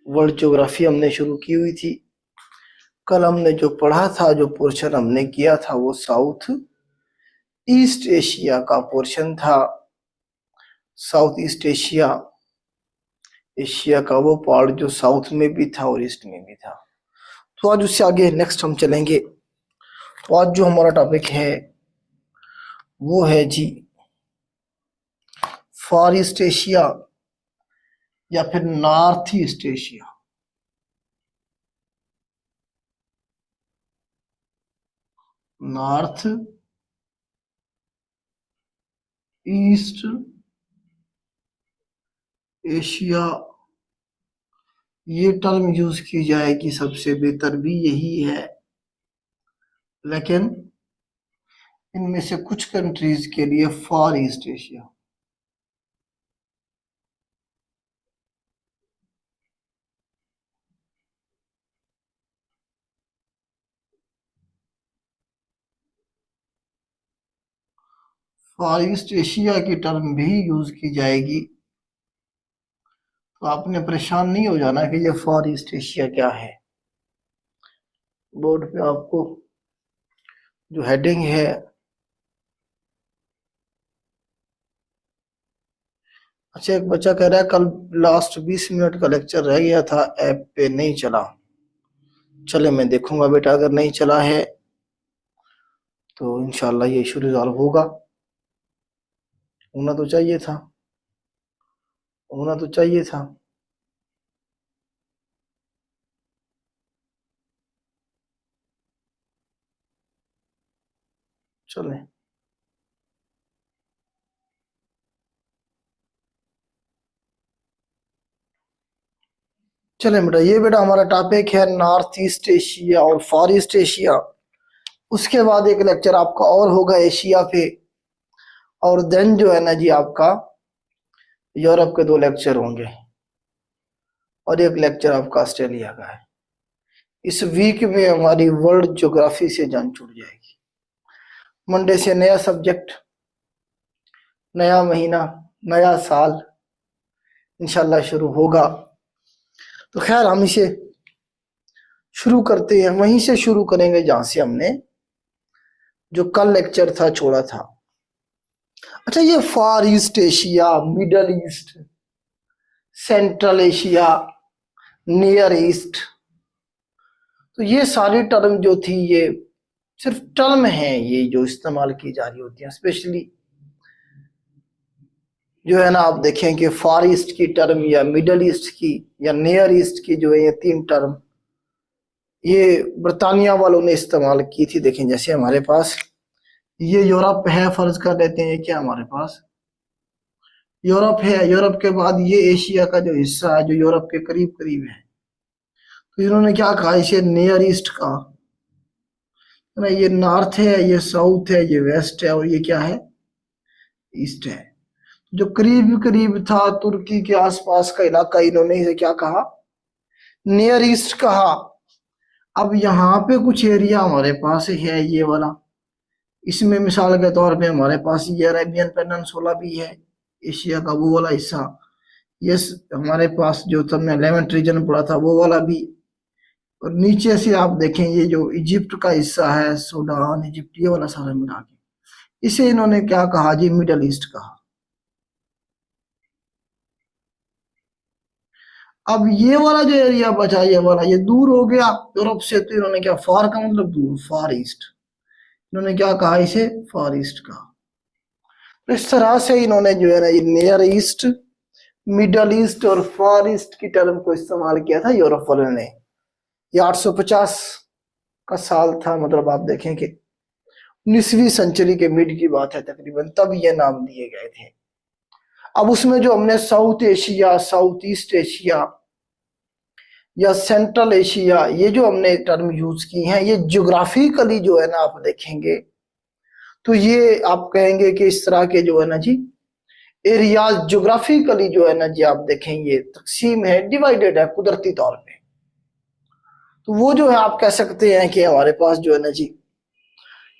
World geography हमने शुरू की हुई थी। कल हमने जो पढ़ा था, जो पोर्शन हमने किया था, वो साउथ ईस्ट एशिया का पोर्शन था। साउथ ईस्ट एशिया, एशिया का वो पार्ट जो साउथ में भी था और ईस्ट में भी था। तो आज उससे आगे नेक्स्ट हम चलेंगे। तो आज जो हमारा टॉपिक है वो है जी फार ईस्ट एशिया या फिर north east Asia. North east Asia, ये टर्म यूज की जाएगी, सबसे बेहतर भी यही है। लेकिन इनमें से कुछ कंट्रीज के लिए फार ईस्ट एशिया। फार ईस्ट एशिया की टर्म भी यूज की जाएगी। तो आपने परेशान नहीं हो जाना कि ये फार ईस्ट एशिया क्या है। बोर्ड पे आपको जो हेडिंग है, अच्छा एक बच्चा कह रहा है कल लास्ट 20 मिनट का लेक्चर रह गया था, ऐप पे नहीं चला। चले मैं देखूंगा बेटा, अगर नहीं चला है तो इंशाल्लाह ये इशू रिजॉल्व होगा। होना तो चाहिए था, होना तो चाहिए था। चले चले बेटा, ये बेटा हमारा टॉपिक है नॉर्थ ईस्ट एशिया और फार ईस्ट एशिया। उसके बाद एक लेक्चर आपका और होगा एशिया पे, और देन जो है ना जी आपका यूरोप के 2 लेक्चर होंगे, और एक लेक्चर आपका ऑस्ट्रेलिया का है। इस वीक में हमारी वर्ल्ड ज्योग्राफी से जान छूट जाएगी। मंडे से नया सब्जेक्ट, नया महीना, नया साल इंशाल्लाह शुरू होगा। तो खैर हम इसे शुरू करते हैं, वहीं से शुरू करेंगे जहां से हमने जो कल लेक्चर था छोड़ा था। अच्छा, ये Far East Asia, Middle East, Central Asia, Near East, तो ये सारी टर्म जो थी ये सिर्फ टर्म है, ये जो इस्तेमाल की जा रही होती है। स्पेशली जो है ना आप देखें कि फार ईस्ट की टर्म या मिडल ईस्ट की या नियर ईस्ट की जो है, ये 3 टर्म ये ब्रिटानिया वालों ने इस्तेमाल की थी। देखें जैसे हमारे पास ये यूरोप है, फर्ज कर लेते हैं क्या हमारे पास यूरोप है। यूरोप के बाद ये एशिया का जो हिस्सा है जो यूरोप के करीब करीब है, तो इन्होंने क्या कहा, इसे नियर ईस्ट कहा ना। ये नॉर्थ है, ये साउथ है, ये वेस्ट है, और ये क्या है, ईस्ट है। जो करीब करीब था तुर्की के आसपास का इलाका, इन्होंने इसे क्या कहा, नियर ईस्ट कहा। अब यहाँ पे कुछ एरिया हमारे पास है ये वाला, इसमें मिसाल के तौर पे हमारे पास ये अरेबियन पेनिनसुला भी है, एशिया का वो वाला हिस्सा। ये हमारे पास जो तुमने लेवेंट रीजन पढ़ा था वो वाला भी। और नीचे से आप देखें ये जो इजिप्ट का हिस्सा है, सूडान, इजिप्ट, ये वाला सारा मिला के इसे इन्होंने क्या कहा जी, मिडल ईस्ट कहा। अब ये वाला जो एरिया बचा, ये वाला, ये दूर हो गया यूरोप से, तो इन्होंने क्या, फार का मतलब दूर, फार ईस्ट, इन्होंने क्या कहा, इसे फार ईस्ट कहा। तो इस तरह से इन्होंने जो है ना ये नियर ईस्ट, मिडल ईस्ट और फार ईस्ट की टर्म को इस्तेमाल किया था यूरोप वालों ने। ये 850 का साल था, मतलब आप देखें कि 19वीं सेंचुरी के मिड की बात है तकरीबन, तब ये नाम दिए गए थे। अब उसमें जो हमने south Asia, south east Asia या सेंट्रल एशिया, ये जो हमने टर्म यूज की हैं, ये ज्योग्राफिकली जो है ना आप देखेंगे तो ये आप कहेंगे कि इस तरह के जो है ना जी एरियाज ज्योग्राफिकली जो है ना जी आप देखेंगे तकसीम है, डिवाइडेड है कुदरती तौर पे। तो वो जो है आप कह सकते हैं कि हमारे पास जो है ना जी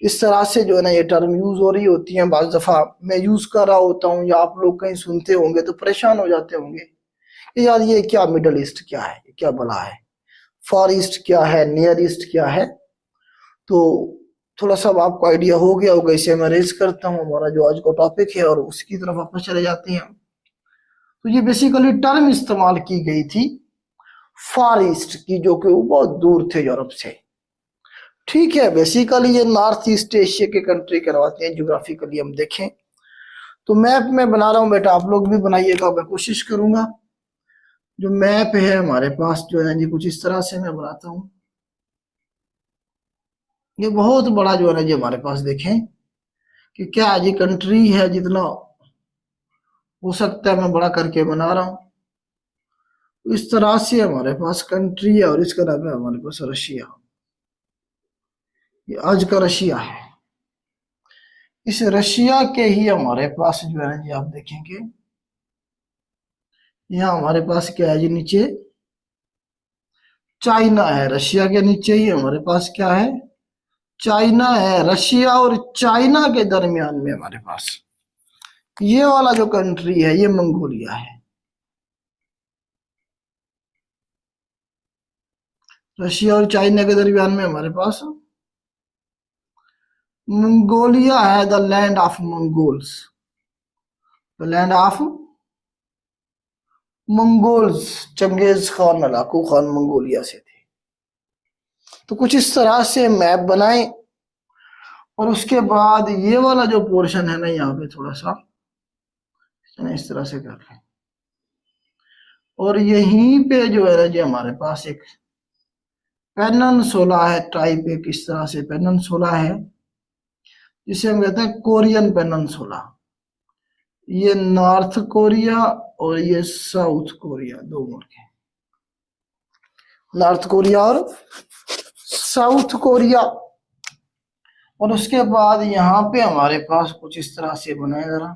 इस तरह से जो है ना ये टर्म यूज हो रही होती है। बाज दफा मैं यूज कर रहा होता हूँ या आप लोग कहीं सुनते होंगे तो परेशान हो जाते होंगे यार ये क्या मिडल ईस्ट क्या है, क्या बला है, फार ईस्ट क्या है, नियर ईस्ट क्या है। तो थोड़ा सा आपको आइडिया हो गया होगा, इसे मैं रेज करता हूँ हमारा जो आज का टॉपिक है और उसकी तरफ वापस चले जाते हैं। तो ये बेसिकली टर्म इस्तेमाल की गई थी फार ईस्ट की, जो कि वो बहुत दूर थे यूरोप से। ठीक है, बेसिकली ये नॉर्थ ईस्ट एशिया के कंट्री करवाते हैं ज्योग्राफिकली हम देखें तो। मैप में बना रहा हूँ बेटा, आप लोग भी बनाइएगा, मैं कोशिश करूंगा। जो मैप है हमारे पास जो है जी कुछ इस तरह से मैं बनाता हूँ। ये बहुत बड़ा जो है ना जी हमारे पास देखें कि क्या जी कंट्री है, जितना हो सकता है मैं बड़ा करके बना रहा हूँ। इस तरह से हमारे पास कंट्री है और इसका नाम है हमारे पास रशिया। ये आज का रशिया है। इस रशिया के ही हमारे पास जो है जी आप देखेंगे यहाँ हमारे पास क्या है जी, नीचे चाइना है। रशिया के नीचे ही हमारे पास क्या है, चाइना है। रशिया और चाइना के दरमियान में हमारे पास ये वाला जो कंट्री है ये मंगोलिया है। रशिया और चाइना के दरमियान में हमारे पास मंगोलिया है, the land of Mongols, the land of Mongols. चंगेज खान, लड़ाकू खान मंगोलिया से थे। तो कुछ इस तरह से मैप बनाए और उसके बाद ये वाला जो पोर्शन है ना यहाँ पे थोड़ा सा इस तरह से कर लें और यहीं पे जो है ना जी हमारे पास एक पेनिनसुला है टाइप, एक इस तरह से पेनिनसुला है जिसे हम कहते हैं कोरियन पेनिनसुला। ये नॉर्थ कोरिया और ये साउथ कोरिया, दो मुल्क हैं, नॉर्थ कोरिया और साउथ कोरिया। और उसके बाद यहाँ पे हमारे पास कुछ इस तरह से बनाया जरा,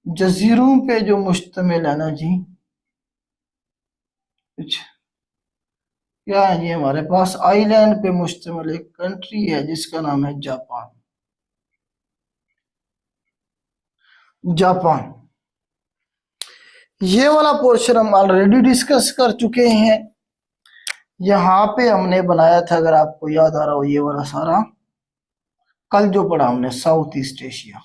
जजीरों पे जो मुश्तमिल है ना जी, कुछ क्या है जी हमारे पास आइलैंड पे मुश्तमिल एक कंट्री है जिसका नाम है जापान। जापान, ये वाला पोर्शन हम ऑलरेडी डिस्कस कर चुके हैं। यहाँ पे हमने बनाया था, अगर आपको याद आ रहा हो, ये वाला सारा कल जो पढ़ा हमने south east Asia.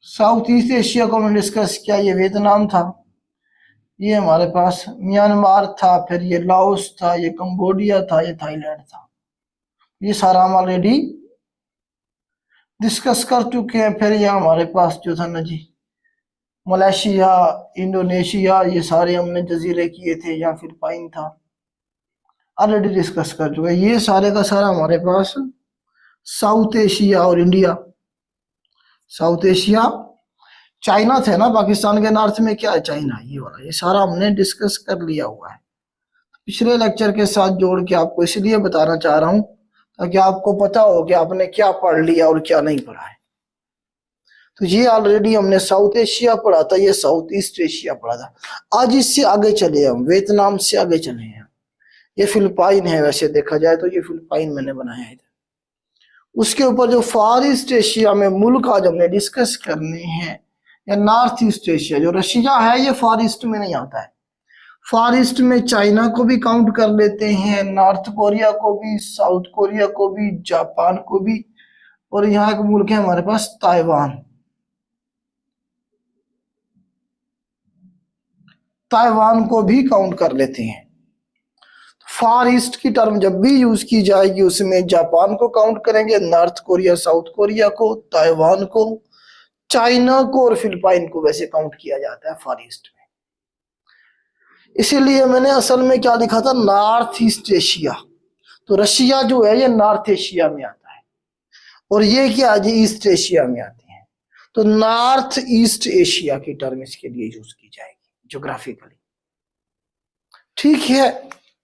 South east Asia को हमने डिस्कस किया, ये वियतनाम था, ये हमारे पास म्यांमार था, फिर ये लाओस था, ये कंबोडिया था, ये थाईलैंड था। ये सारा हम ऑलरेडी डिस्कस कर चुके हैं। फिर ये हमारे पास जो था ना जी मलेशिया, इंडोनेशिया, ये सारे हमने जजीरे किए थे, या फिलिपाइन था, ऑलरेडी डिस्कस कर चुके हैं। ये सारे का सारा हमारे पास साउथ एशिया और इंडिया। साउथ एशिया चाइना थे ना, पाकिस्तान के नॉर्थ में क्या है, चाइना, ये वाला, ये सारा हमने डिस्कस कर लिया हुआ है। पिछले लेक्चर के साथ जोड़ के आपको इसलिए बताना चाह रहा हूं ताकि आपको पता हो कि आपने क्या पढ़ लिया और क्या नहीं पढ़ा है। तो ये ऑलरेडी हमने साउथ एशिया पढ़ा था, ये साउथ ईस्ट एशिया पढ़ा था। आज इससे आगे चले हम, वियतनाम से आगे चले हैं। ये फिलिपाइन है, वैसे देखा जाए तो ये फिलिपाइन मैंने बनाया है। उसके ऊपर जो फार ईस्ट एशिया में मुल्क आज हमने डिस्कस करने हैं, या नॉर्थ ईस्ट एशिया जो रशिया है, ये फार ईस्ट में नहीं आता है। फार ईस्ट में चाइना को भी काउंट कर लेते हैं, नॉर्थ कोरिया को भी, साउथ कोरिया को भी, जापान को भी, और यहाँ एक मुल्क है हमारे पास ताइवान। ताइवान को भी काउंट कर लेते हैं। फार ईस्ट की टर्म जब भी यूज की जाएगी उसमें जापान को काउंट करेंगे, नॉर्थ कोरिया, साउथ कोरिया को, ताइवान को, चाइना को और फिलिपाइन को वैसे काउंट किया जाता है फार ईस्ट में। इसीलिए मैंने असल में क्या लिखा था, नॉर्थ ईस्ट एशिया। तो रशिया जो है ये नॉर्थ एशिया में आता है और ये क्या है, ईस्ट एशिया में आते हैं। तो नॉर्थ ईस्ट एशिया की टर्म इसके लिए यूज की जाएगी ज्योग्राफिकली। ठीक है,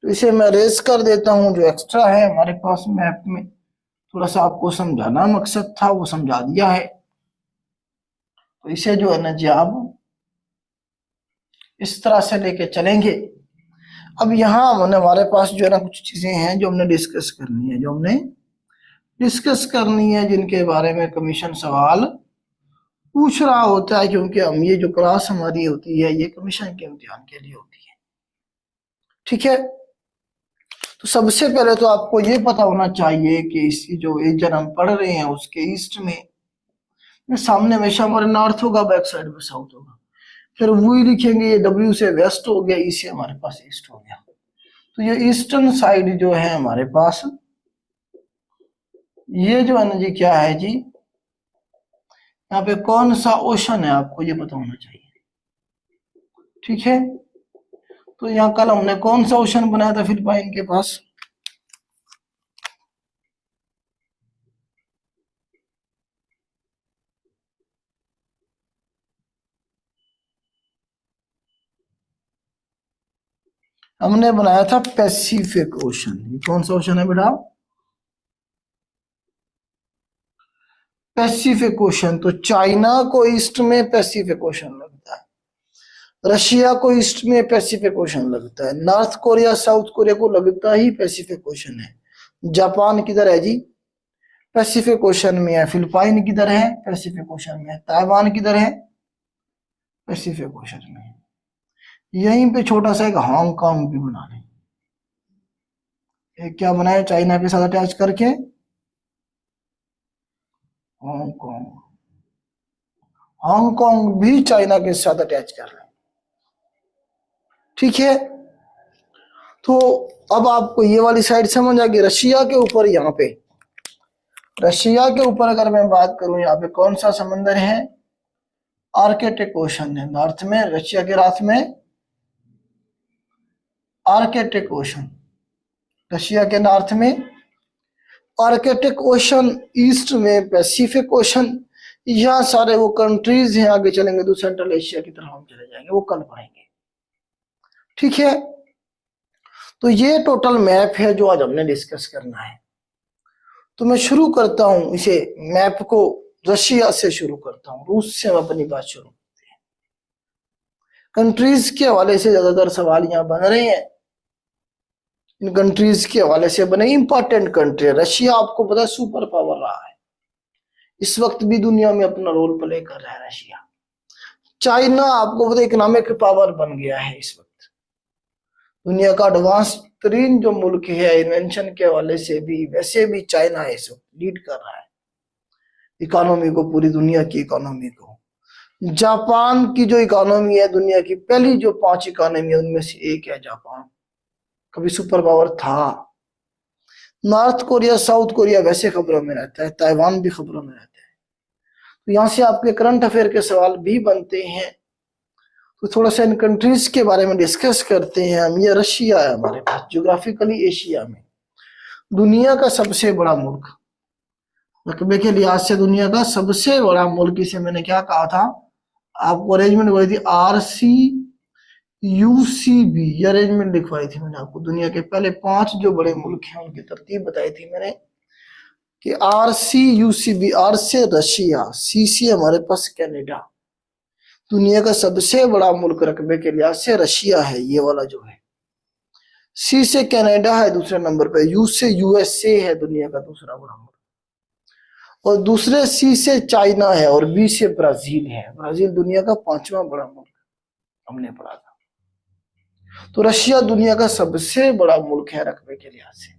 तो इसे मैं रेज कर देता हूं। जो एक्स्ट्रा है हमारे पास मैप में, थोड़ा सा आपको समझाना मकसद था, वो समझा दिया है। तो इसे जो है ना जी आप इस तरह से लेके चलेंगे। अब यहाँ हमने, हमारे पास जो है ना कुछ चीजें हैं जो हमने डिस्कस करनी है, जो हमने डिस्कस करनी है, जिनके बारे में कमीशन सवाल पूछ रहा होता है, क्योंकि हम ये जो क्लास हमारी होती है ये कमीशन के इम्तिहान के लिए होती है। ठीक है, तो सबसे पहले तो आपको ये पता होना चाहिए कि इसकी जो रीजन हम पढ़ रहे हैं उसके ईस्ट में सामने हमेशा हमारे नॉर्थ होगा, बैक साइड में साउथ होगा। फिर वही लिखेंगे, ये डब्ल्यू से वेस्ट हो गया, ई से हमारे पास ईस्ट हो गया। तो ये ईस्टर्न साइड जो है हमारे पास, ये जो है ना जी क्या है जी, यहाँ पे कौन सा ओशन है आपको ये पता होना चाहिए। ठीक है, तो यहाँ कल हमने कौन सा ओशन बनाया था फिलिपाइन के पास, हमने बनाया था पैसिफिक ओशन। ये कौन सा ओशन है बेटा, पैसिफिक ओशन। तो चाइना को ईस्ट में पैसिफिक ओशन लगता है, रशिया को ईस्ट में पैसिफिक ओशन लगता है, नॉर्थ कोरिया साउथ कोरिया को लगता ही पैसिफिक ओशन है। जापान किधर है जी, पैसिफिक ओशन में है। फिलिपाइन किधर है, पैसिफिक ओशन में है। ताइवान किधर है, पैसिफिक ओशन में है। यहीं पे छोटा सा एक हांगकांग भी बना लें। एक क्या बनाया चाइना के साथ अटैच करके, हांगकांग। हांगकांग भी चाइना के साथ अटैच कर लें। ठीक है, तो अब आपको ये वाली साइड समझ आ गई। रशिया के ऊपर, यहाँ पे रशिया के ऊपर अगर मैं बात करूं, यहाँ पे कौन सा समंदर है, आर्कटिक ओशन है नॉर्थ में, रशिया के रात में आर्कटिक ओशन, रशिया के नॉर्थ में आर्कटिक ओशन, ईस्ट में पैसिफिक ओशन। यहाँ सारे वो कंट्रीज हैं, आगे चलेंगे तो सेंट्रल एशिया की तरफ हम चले जाएंगे, वो कल पढ़ेंगे। ठीक है, तो ये टोटल मैप है जो आज हमने डिस्कस करना है। तो मैं शुरू करता हूं, इसे मैप को रशिया से शुरू करता हूं, रूस से हम अपनी बात शुरू करते हैं। कंट्रीज के हवाले से ज्यादातर सवाल यहाँ बन रहे हैं, इन कंट्रीज के हवाले से बने। इंपॉर्टेंट कंट्री है रशिया, आपको पता है सुपर पावर रहा है, इस वक्त भी दुनिया में अपना रोल प्ले कर रहा है रशिया। चाइना आपको पता है इकोनॉमिक पावर बन गया है इस वक्त, दुनिया का एडवांस तरीन जो मुल्क है इन्वेंशन के हवाले से भी, वैसे भी चाइना इस वक्त लीड कर रहा है इकोनॉमी को, पूरी दुनिया की इकोनॉमी को। जापान की जो इकोनॉमी है, दुनिया की पहली जो 5 इकोनॉमी है उनमें से एक है जापान, कभी सुपर पावर था। नॉर्थ कोरिया साउथ कोरिया वैसे खबरों में रहता है, ताइवान भी खबरों में रहता है। तो यहाँ से आपके करंट अफेयर के सवाल भी बनते हैं। तो थोड़ा सा इन कंट्रीज के बारे में डिस्कस करते हैं हम। ये रशिया है हमारे पास, ज्योग्राफिकली एशिया में दुनिया का सबसे बड़ा मुल्क, रकबे के लिहाज से दुनिया का सबसे बड़ा मुल्क। इसे मैंने क्या कहा था आपको, अरेंजमेंट हुई थी RCUCB, ये अरेंजमेंट लिखवाई थी मैंने आपको। दुनिया के पहले 5 जो बड़े मुल्क हैं उनकी तरतीब बताई थी मैंने कि RCUCB, R से रशिया, C से हमारे पास कनाडा। दुनिया का सबसे बड़ा मुल्क रकबे के लिहाज से रशिया है, ये वाला जो है। C से कनाडा है दूसरे नंबर पे, U से USA है दुनिया का दूसरा बड़ा मुल्क, और दूसरे C से चाइना है, और B से ब्राजील है। ब्राजील दुनिया का 5वां बड़ा मुल्क हमने पढ़ा था। तो रशिया दुनिया का सबसे बड़ा मुल्क है रकबे के लिहाज से।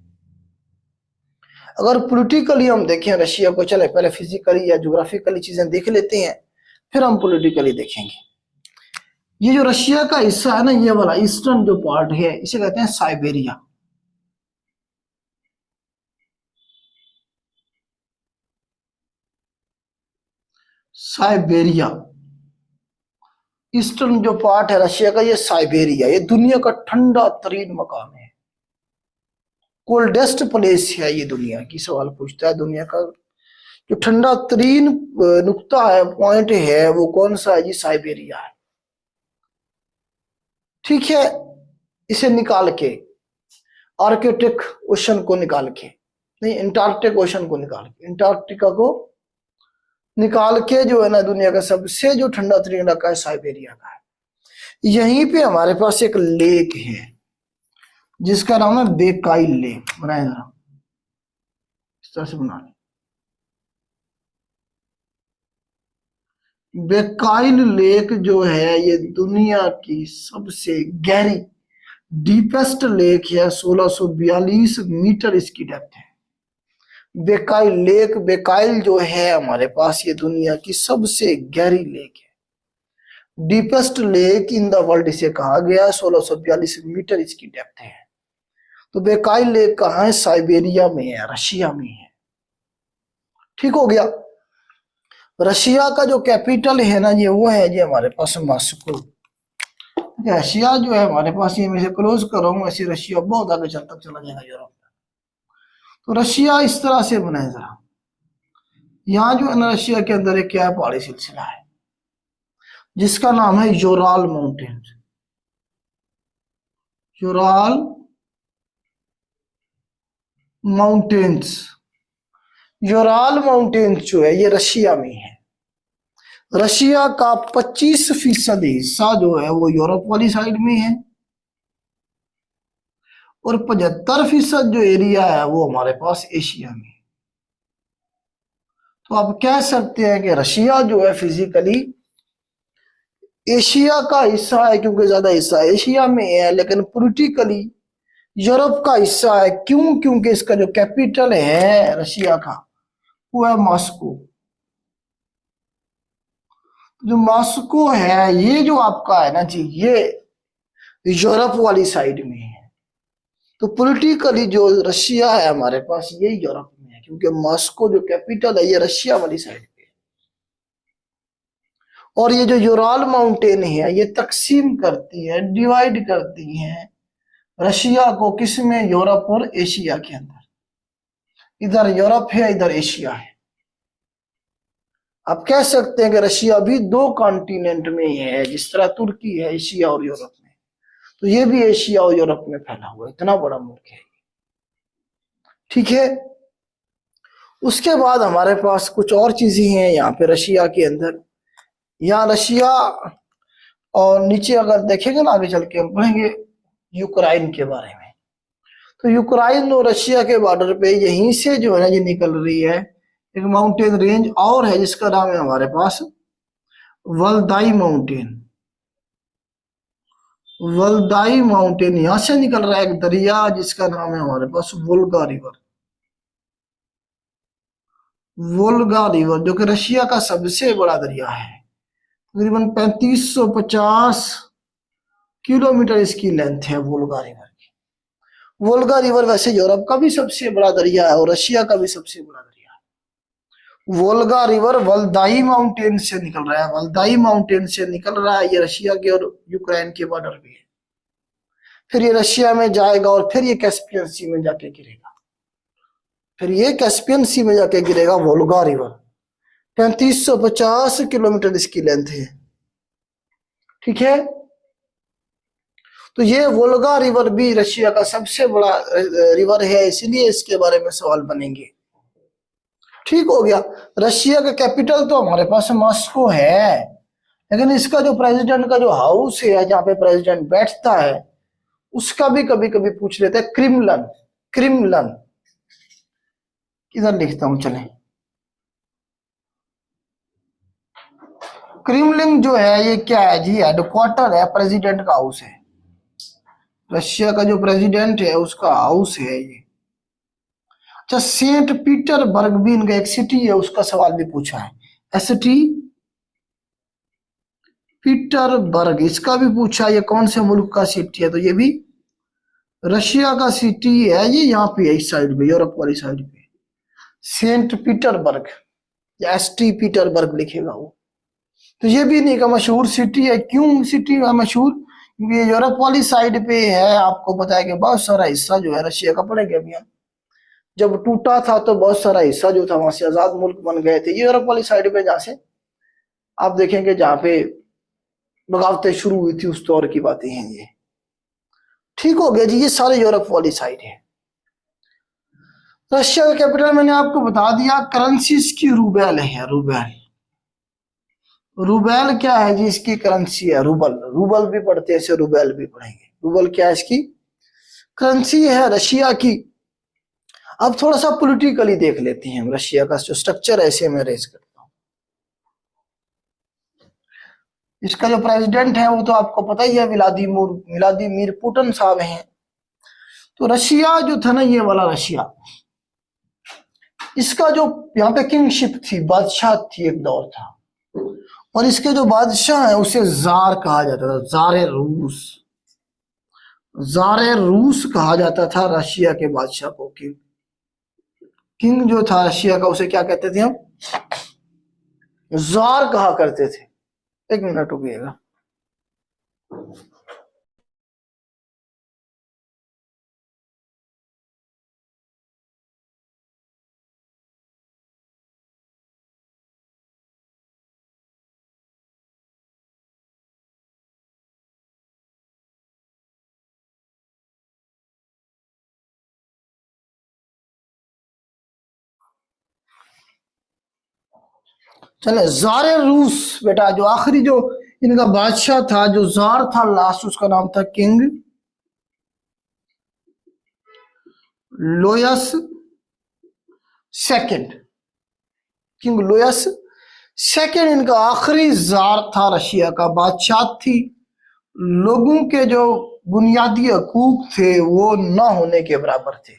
अगर पॉलिटिकली हम देखें रशिया को, चले पहले फिजिकली या ज्योग्राफिकली चीजें देख लेते हैं, फिर हम पॉलिटिकली देखेंगे। ये जो रशिया का हिस्सा है ना, ये वाला ईस्टर्न जो पार्ट है, इसे कहते हैं साइबेरिया। साइबेरिया ईस्टर्न जो पार्ट है रशिया का, ये साइबेरिया, ये दुनिया का ठंडा तरीन मकाम है, कोल्डेस्ट प्लेस है ये दुनिया की। सवाल पूछता है दुनिया का जो ठंडा तरीन नुक्ता है, पॉइंट है, वो कौन सा है जी, साइबेरिया है। ठीक है, इसे निकाल के, आर्कटिक ओशन को निकाल के, नहीं अंटार्कटिक ओशन को निकाल के, अंटार्कटिका को निकाल के जो है ना, दुनिया का सबसे जो ठंडा तरीन इलाका है साइबेरिया का है। यहीं पे हमारे पास एक लेक है जिसका नाम है बेकाई लेक। बनाए जरा इस तरह से बना लें, बेकाइल लेक जो है ये दुनिया की सबसे गहरी डीपेस्ट लेक है। 1642 मीटर इसकी डेप्थ है। बेकाइल लेक, बेकाइल जो है हमारे पास ये दुनिया की सबसे गहरी लेक है। Deepest lake in the world इसे कहा गया। 1642 मीटर इसकी डेप्थ है। तो बेकाइल लेक कहाँ है? साइबेरिया में है, रशिया में है। ठीक हो गया। रशिया का जो कैपिटल है ना ये वो है जी हमारे पास मॉस्को। रशिया जो है हमारे पास, ये मैं से क्लोज कर रहा हूँ, ऐसे रशिया बहुत आगे तक चला जाएगा यूरोप। तो रशिया इस तरह से बना है। जरा यहाँ जो है ना रशिया के अंदर एक क्या है, पहाड़ी सिलसिला है जिसका नाम है Ural mountains. Ural mountains, Ural mountains जो है ये रशिया में है। रशिया का 25% हिस्सा जो है वो यूरोप वाली साइड में है और 75% जो एरिया है वो हमारे पास एशिया में है। तो आप कह सकते हैं कि रशिया जो है फिजिकली एशिया का हिस्सा है, क्योंकि ज्यादा हिस्सा एशिया में है, लेकिन पॉलिटिकली यूरोप का हिस्सा है। क्यों? क्योंकि इसका जो कैपिटल है रशिया का वो है मॉस्को। जो मॉस्को है ये जो आपका है ना जी, ये यूरोप वाली साइड में है। तो पॉलिटिकली जो रशिया है हमारे पास ये यूरोप में है, क्योंकि मॉस्को जो कैपिटल है ये रशिया वाली साइड पे है। और ये जो यूराल माउंटेन है ये तकसीम करती है, डिवाइड करती है रशिया को, किसमें? यूरोप और एशिया के अंदर। इधर यूरोप है, इधर एशिया है। आप कह सकते हैं कि रशिया भी दो कॉन्टिनेंट में है, जिस तरह तुर्की है एशिया और यूरोप में, तो ये भी एशिया और यूरोप में फैला हुआ है। इतना बड़ा मुल्क है। ठीक है। उसके बाद हमारे पास कुछ और चीजें हैं यहाँ पे रशिया के अंदर। यहाँ रशिया और नीचे अगर देखेंगे ना, आगे चल के हम पढ़ेंगे यूक्रेन के बारे में। तो यूक्रेन और रशिया के बॉर्डर पे यहीं से जो है ना ये निकल रही है एक माउंटेन रेंज और है जिसका नाम है हमारे पास वल्दाई माउंटेन। वल्दाई माउंटेन यहां से निकल रहा है एक दरिया जिसका नाम है हमारे पास वोल्गा रिवर। वोल्गा रिवर जो कि रशिया का सबसे बड़ा दरिया है। तकरीबन 3550 किलोमीटर इसकी लेंथ है वोल्गा रिवर की। वोल्गा रिवर वैसे यूरोप का भी सबसे बड़ा दरिया है और रशिया का भी सबसे बड़ा दरिया है। वोल्गा रिवर वल्दाई माउंटेन से निकल रहा है। वल्दाई माउंटेन से निकल रहा है, ये रशिया के और यूक्रेन के बॉर्डर पे है। फिर ये रशिया में जाएगा और फिर ये कैस्पियन सी में जाके गिरेगा। फिर ये कैस्पियन सी में जाके गिरेगा। वोल्गा रिवर 3550 किलोमीटर इसकी लेंथ है। ठीक है। तो ये वोल्गा रिवर भी रशिया का सबसे बड़ा रिवर है, इसलिए इसके बारे में सवाल बनेंगे। ठीक हो गया। रशिया का कैपिटल तो हमारे पास मॉस्को है, लेकिन इसका जो प्रेसिडेंट का जो हाउस है जहां पे प्रेसिडेंट बैठता है उसका भी कभी कभी पूछ लेते हैं क्रिमलन। क्रिमलन किधर लिखता हूं, चलें। क्रिमलिन जो है ये क्या है जी? हेडक्वार्टर है, प्रेसिडेंट का हाउस है। रशिया का जो प्रेसिडेंट है उसका हाउस है ये। अच्छा, सेंट पीटरबर्ग भी इनका एक सिटी है, उसका सवाल भी पूछा है। एसटी पीटरबर्ग इसका भी पूछा, ये कौन से मुल्क का सिटी है? तो ये भी रशिया का सिटी है। ये यहाँ पे है, इस साइड पे, यूरोप वाली साइड पे। सेंट पीटरबर्ग या एसटी पीटरबर्ग लिखेगा वो। तो ये भी नहीं का मशहूर सिटी है। क्यों सिटी है मशहूर? क्योंकि ये यूरोप वाली साइड पे है। आपको पता है कि बहुत सारा हिस्सा जो है रशिया का, पड़ेगा अभी जब टूटा था तो बहुत सारा हिस्सा जो था वहां से आजाद मुल्क बन गए थे। ये यूरोप वाली साइड पे जहां से आप देखेंगे जहां पे बगावतें शुरू हुई थी उस दौर की बातें हैं ये। ठीक हो गया जी। ये सारे यूरोप वाली साइड है। रशिया का कैपिटल मैंने आपको बता दिया। करेंसी इसकी रूबेल है। रूबेल, रूबेल क्या है जी? इसकी करेंसी है रूबल। रूबल भी पढ़ते हैं, इसे रूबेल भी पढ़ेंगे। रूबल क्या है? इसकी करेंसी है रशिया की। अब थोड़ा सा पॉलिटिकली देख लेते हैं हम रशिया का जो स्ट्रक्चर है, ऐसे मैं रेज करता हूं। इसका जो प्रेसिडेंट है वो तो आपको पता ही है, व्लादिमीर पुतिन साहब हैं। तो रशिया जो था ना, ये वाला रशिया, इसका जो यहाँ पे किंगशिप थी, बादशाह थी, एक दौर था। और इसके जो बादशाह है उसे जार कहा जाता था, जारे रूस। जारे रूस कहा जाता था रशिया के बादशाह को। किंग जो था रशिया का, उसे क्या कहते थे हम? जार कहा करते थे। एक मिनट रुकिएगा। चले, जार रूस बेटा, जो आखिरी जो इनका बादशाह था, जो जार था लास्ट, उसका नाम था king loess second. King loess second इनका आखिरी जार था, रशिया का बादशाह थी। लोगों के जो बुनियादी हकूक थे वो न होने के बराबर थे।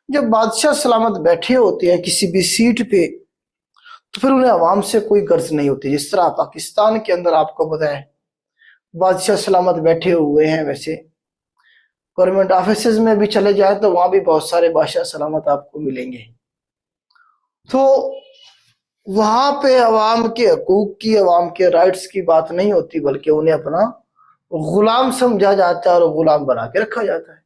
जब बादशाह सलामत बैठे होते हैं किसी भी सीट पे, तो फिर उन्हें आवाम से कोई गर्ज नहीं होती। जिस तरह पाकिस्तान के अंदर आपको पता है बादशाह सलामत बैठे हुए हैं, वैसे गवर्नमेंट ऑफिस में भी चले जाए तो वहां भी बहुत सारे बादशाह सलामत आपको मिलेंगे। तो वहां पे अवाम के हकूक की, अवाम के राइट्स की बात नहीं होती, बल्कि उन्हें अपना गुलाम समझा जाता है और गुलाम बना के रखा जाता है।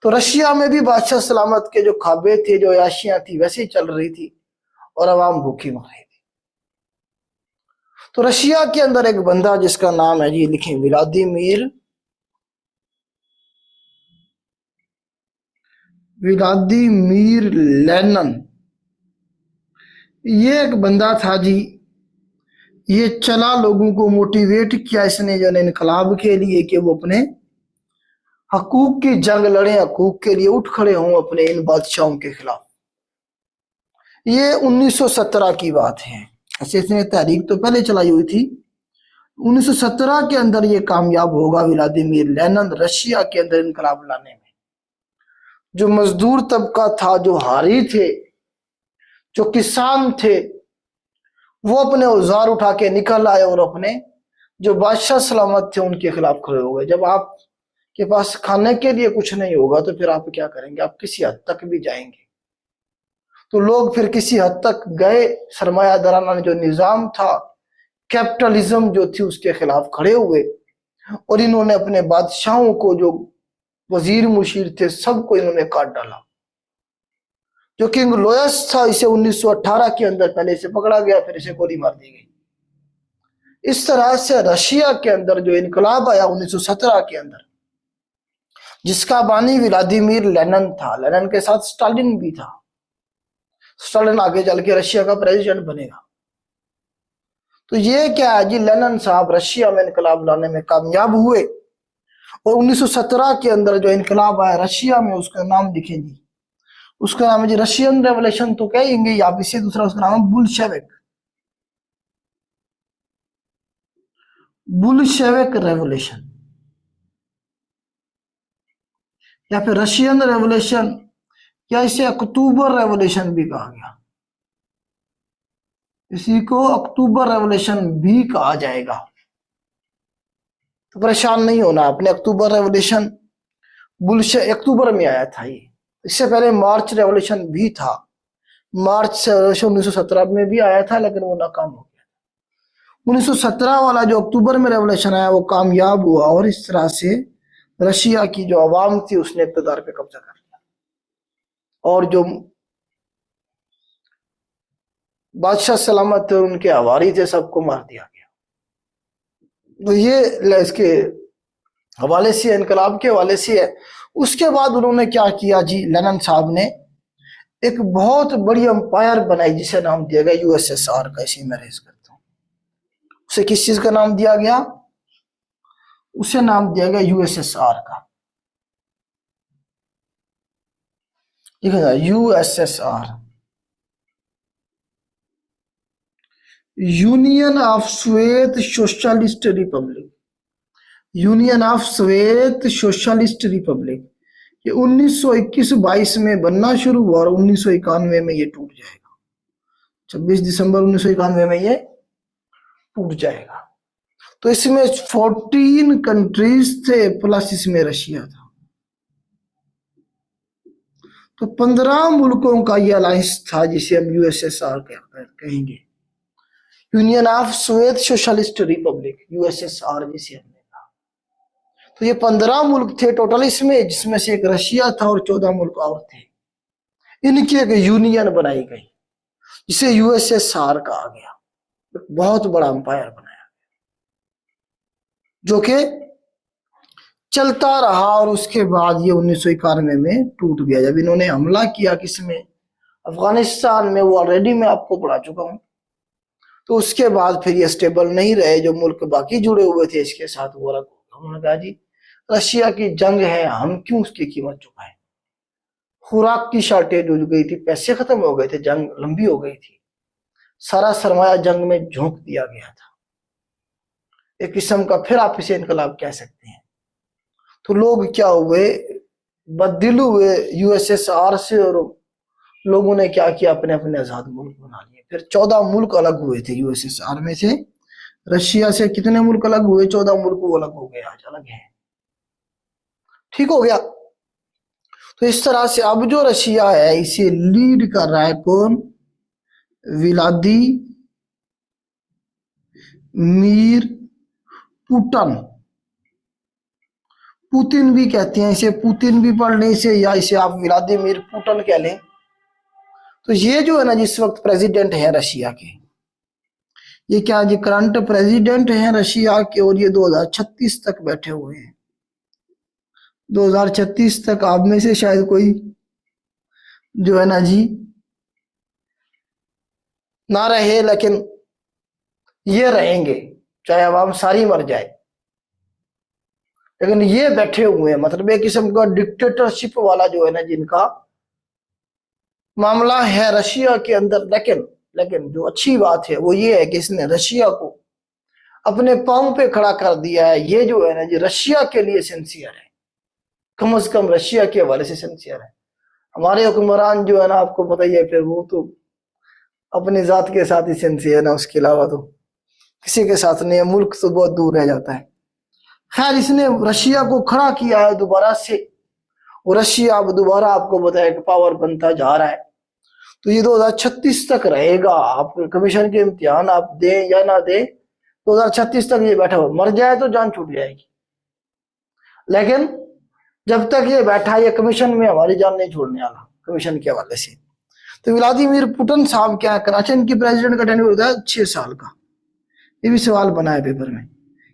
तो रशिया में भी बादशाह सलामत के जो खाबे थे, जो याशियां थी, वैसे ही चल रही थी और अवाम भूखी मर रही थी। तो रशिया के अंदर एक बंदा जिसका नाम है जी, लिखें, व्लादिमीर लेनिन। ये एक बंदा था जी, ये चला, लोगों को मोटिवेट किया इसने जो इनकलाब के लिए कि वो अपने हकूक की जंग लड़े, हकूक के लिए उठ खड़े हों अपने इन बादशाहों के खिलाफ। ये 1917 की बात है। ऐसे इसने तहरीक तो पहले चलाई हुई थी। 1917 के अंदर ये कामयाब होगा व्लादिमीर लेनिन रशिया के अंदर इनकलाब लाने में। जो मजदूर तबका था, जो हारी थे, जो किसान थे, वो अपने औजार उठा के निकल आए और अपने जो बादशाह सलामत थे उनके खिलाफ खड़े हो गए। जब आपके पास खाने के लिए कुछ नहीं होगा तो फिर आप क्या करेंगे? आप किसी हद तक भी जाएंगे। तो लोग फिर किसी हद तक गए, सरमायादाराना जो निजाम था, कैपिटलिज्म जो थी, उसके खिलाफ खड़े हुए और इन्होंने अपने बादशाहों को, जो वजीर मुशीर थे, सबको इन्होंने काट डाला। जो किंग लोयस था, इसे 1918 के अंदर पहले इसे पकड़ा गया, फिर इसे गोली मार दी गई। इस तरह से रशिया के अंदर जो इनकलाब आया 1917 के अंदर, जिसका बानी व्लादिमीर लेनिन था, लेनिन के साथ स्टालिन भी था। स्टालिन आगे चल के रशिया का प्रेसिडेंट बनेगा। तो ये क्या है जी, लेनिन साहब रशिया में इनकलाब लाने में कामयाब हुए और 1917 के अंदर जो इनकलाब आया रशिया में, उसका नाम लिखेंगे, उसका नाम है जी रशियन रेवोल्यूशन तो कहेंगे, या इसे दूसरा उसका नाम है बुल्शेविक, बुल्शेविक रेवोल्यूशन, या फिर रशियन रेवोल्यूशन, या इसे अक्टूबर रेवोल्यूशन भी कहा गया। इसी को अक्टूबर रेवोल्यूशन भी कहा जाएगा। तो परेशान नहीं होना आपने, अक्टूबर रेवोल्यूशन अक्टूबर में आया था ये। इससे पहले मार्च रेवोल्यूशन भी था। मार्च रेवोल्यूशन 1917 में भी आया था, लेकिन वो नाकाम हो गया। 1917 वाला जो अक्टूबर में रेवोल्यूशन आया वो कामयाब हुआ और इस तरह से रशिया की जो आवाम थी उसने इक़्तिदार पे कब्जा कर लिया और जो बादशाह सलामत थे, उनके हवारी थे, सबको मार दिया गया। तो ये इसके हवाले से, इनकलाब के हवाले से है। उसके बाद उन्होंने क्या किया जी, लेनिन साहब ने एक बहुत बड़ी अंपायर बनाई जिसे नाम दिया गया यूएसएसआर का। इसी में रेस करता हूँ, उसे किस चीज का नाम दिया गया? उसे नाम दिया गया यूएसएसआर का। ठीक है, USSR. Union of Soviet socialist Republic, union of Soviet socialist Republic, ये 1921-22 में बनना शुरू हुआ और 1991 में ये टूट जाएगा। 26 दिसंबर 1991 में ये टूट जाएगा। तो इसमें 14 कंट्रीज थे प्लस इसमें रशिया था, तो 15 मुल्कों का ये अलायंस था जिसे हम यूएसएसआर कहेंगे, union of Soviet socialist Republic, USSR जिसे हमने कहा। तो ये 15 मुल्क थे टोटल इसमें, जिसमें से एक रशिया था और 14 मुल्क और थे। इनकी एक यूनियन बनाई गई जिसे यूएसएसआर कहा गया, बहुत बड़ा अंपायर बनाया जो कि चलता रहा और उसके बाद ये 1991 में टूट गया जब इन्होंने हमला किया किसमें, अफगानिस्तान में। वो ऑलरेडी मैं आपको पढ़ा चुका हूं। तो उसके बाद फिर ये स्टेबल नहीं रहे, जो मुल्क बाकी जुड़े हुए थे इसके साथ वो अलग हो गए। उन्होंने कहा जी रशिया की जंग है, हम क्यों उसकी कीमत चुकाएं। खुराक की शॉर्टेज हो गई थी, पैसे खत्म हो गए थे, जंग लंबी हो गई थी, सारा सरमाया जंग में झोंक दिया गया था। एक किस्म का फिर आप इसे इनकलाब कह सकते हैं। तो लोग क्या हुए, बददिल हुए यूएसएसआर से, और लोगों ने क्या किया, अपने अपने आजाद मुल्क बना लिए। फिर 14 मुल्क अलग हुए थे यूएसएसआर में से। रशिया से कितने मुल्क अलग हुए, 14 मुल्क वो अलग हो गए, आज अलग है। ठीक हो गया। तो इस तरह से अब जो रशिया है इसे लीड कर रहा है कौन, व्लादिमीर पुतिन। पुतिन भी कहते हैं इसे, पुतिन भी पढ़ लें इसे, या इसे आप व्लादिमीर पुतिन कह लें। तो ये जो है ना जिस वक्त प्रेसिडेंट है रशिया के, ये क्या जी करंट प्रेसिडेंट है रशिया के, और ये 2036 तक बैठे हुए हैं। 2036 तक आप में से शायद कोई जो है ना जी ना रहे, लेकिन ये रहेंगे चाहे आवाम सारी मर जाए, लेकिन ये बैठे हुए हैं। मतलब एक किस्म का डिक्टेटरशिप वाला जो है ना जिनका मामला है रशिया के अंदर। लेकिन जो अच्छी बात है वो ये है कि इसने रशिया को अपने पांव पे खड़ा कर दिया है। ये जो है ना जी रशिया के लिए सिंसियर है, कम से कम रशिया के हवाले से सिंसियर है। हमारे हुक्मरान जो है ना आपको पता ही है, फिर वो तो अपनी जात के साथ ही सिंसियर है, उसके अलावा तो किसी के साथ नहीं है, मुल्क तो बहुत दूर रह जाता है। खैर इसने रशिया को खड़ा किया है दोबारा से, और रशिया अब दोबारा आपको बताया कि पावर बनता जा रहा है। तो ये 2036 तक रहेगा। आप कमीशन के इम्तिहान आप दें या ना दें, 2036 तक ये बैठा हुआ, मर जाए तो जान छूट जाएगी, लेकिन जब तक ये बैठा ये कमीशन में हमारी जान नहीं छोड़ने वाला, कमीशन के हवाले से। तो व्लादिमीर पुतिन साहब क्या कराची, इनकी प्रेसिडेंट का टेन्योर होता है 6 साल का। ये भी सवाल बना है पेपर में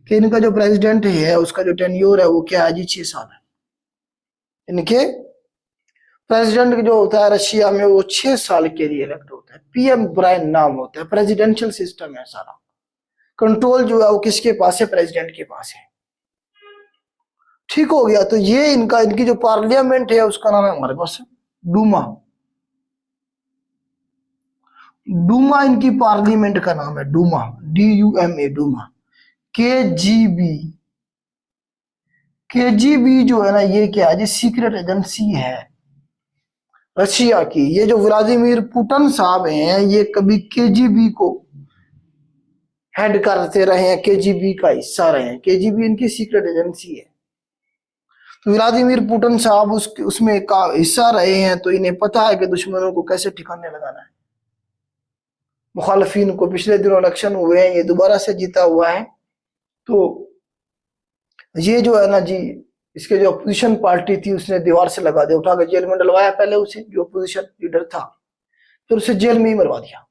कि इनका जो प्रेसिडेंट है उसका जो टेन्योर है वो क्या है जी, 6 साल है। इनके प्रेसिडेंट जो होता है रशिया में वो 6 साल के लिए इलेक्ट होता है। पीएम ब्राइन नाम होता है, प्रेसिडेंशियल सिस्टम है सारा। कंट्रोल जो है वो किसके पास है, प्रेसिडेंट के पास है। ठीक हो गया। तो ये इनकी जो पार्लियामेंट है उसका नाम है हमारे पास डूमा। डूमा इनकी पार्लियामेंट का नाम है, डूमा, DUMA, डूमा। केजीबी जो है ना ये क्या है जी, सीक्रेट एजेंसी है रशिया की। ये जो व्लादिमीर पुतिन साहब हैं ये कभी केजीबी को हेड करते रहे हैं, केजीबी का हिस्सा रहे हैं। केजीबी इनकी सीक्रेट एजेंसी है। तो व्लादिमीर पुतिन साहब उसमें का हिस्सा रहे हैं, तो इन्हें पता है कि दुश्मनों को कैसे ठिकाने लगाना है। मुखालफिन को पिछले दिनों इलेक्शन हुए हैं, ये दोबारा से जीता हुआ है। तो ये जो है ना जी इसके जो अपोजिशन पार्टी थी उसने दीवार से लगा दिया, उठा के जेल में डलवाया पहले उसे, जो अपोजिशन लीडर था, फिर उसे जेल में ही मरवा दिया।